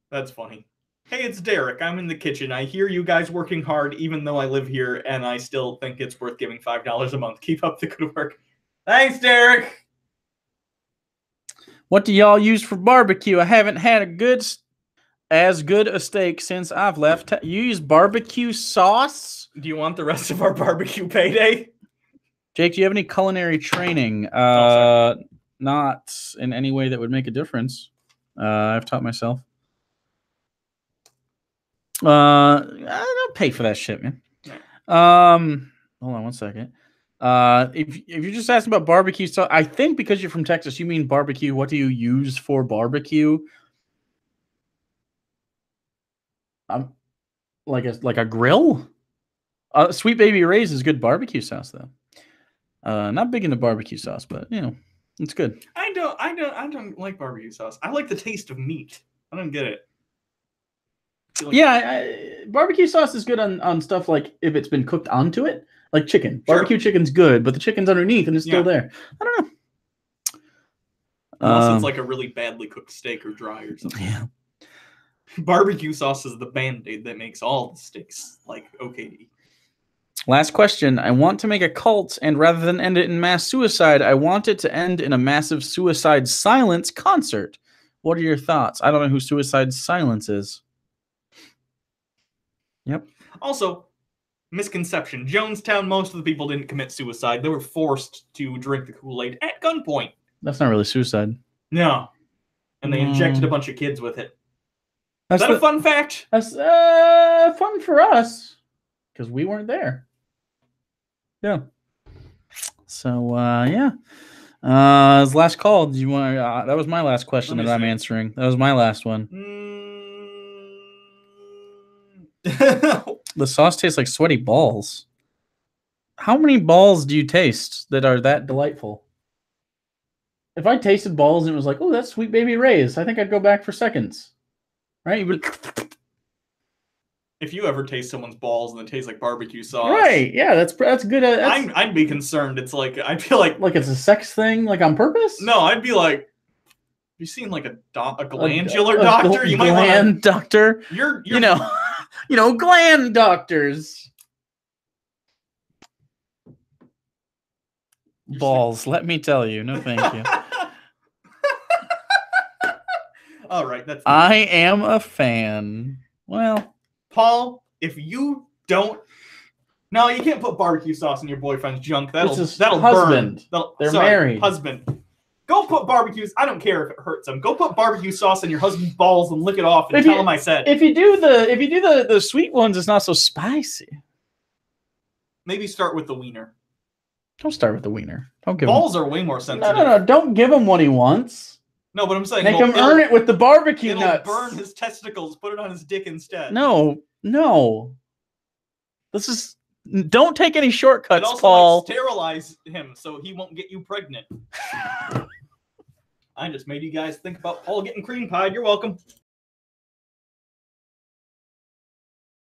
B: That's funny. Hey, it's Derek. I'm in the kitchen. I hear you guys working hard, even though I live here, and I still think it's worth giving $5 a month. Keep up the good work. Thanks, Derek.
A: What do y'all use for barbecue? I haven't had as good a steak since I've left. You use barbecue sauce?
B: Do you want the rest of our barbecue payday?
A: Jake, do you have any culinary training? Not in any way that would make a difference. I've taught myself. I don't pay for that shit, man. Hold on one second. If you're just asking about barbecue stuff, I think because you're from Texas, you mean barbecue. What do you use for barbecue? Like a grill. Sweet Baby Ray's is good barbecue sauce though. Not big into barbecue sauce, but you know, it's good.
B: I don't like barbecue sauce. I like the taste of meat. I don't get it.
A: Like barbecue sauce is good on stuff like if it's been cooked onto it, like chicken. Sure. Barbecue chicken's good, but the chicken's underneath and it's still there. I don't know.
B: Unless it's like a really badly cooked steak or dry or something.
A: Yeah.
B: Barbecue sauce is the band-aid that makes all the steaks like okay.
A: Last question. I want to make a cult, and rather than end it in mass suicide, I want it to end in a massive Suicide Silence concert. What are your thoughts? I don't know who Suicide Silence is. Yep.
B: Also, misconception. Jonestown, most of the people didn't commit suicide. They were forced to drink the Kool-Aid at gunpoint.
A: That's not really suicide.
B: No. And they injected a bunch of kids with it. Is that a fun fact?
A: That's fun for us because we weren't there. Yeah. So, yeah. His last call. Do you want? That was my last question that I'm answering. That was my last one. The sauce tastes like sweaty balls. How many balls do you taste that are that delightful? If I tasted balls and it was like, oh, that's Sweet Baby Ray's, I think I'd go back for seconds. Right?
B: If you ever taste someone's balls and it tastes like barbecue sauce.
A: Right. Yeah, that's good.
B: I'd be concerned. It's like, I'd feel like
A: it's a sex thing, like on purpose?
B: No, I'd be like, have you seen like a glandular doctor? You might want
A: gland doctor.
B: You're
A: you know, gland doctors. Balls, let me tell you. No, thank you.
B: All right, that's.
A: I am a fan. Well,
B: Paul, if you don't, no, you can't put barbecue sauce in your boyfriend's junk. That'll burn.
A: They're married.
B: Husband. Go put barbecues. I don't care if it hurts them. Go put barbecue sauce in your husband's balls and lick it off and tell him I said.
A: If you do the sweet ones, it's not so spicy.
B: Maybe start with the wiener.
A: Don't start with the wiener. Don't give
B: balls are way more sensitive.
A: No. Don't give him what he wants.
B: No, but I'm saying
A: make him earn it with the barbecue nuts.
B: Burn his testicles. Put it on his dick instead.
A: No. This is. Don't take any shortcuts,
B: also,
A: Paul.
B: like, sterilize him so he won't get you pregnant. I just made you guys think about Paul getting cream pied. You're welcome.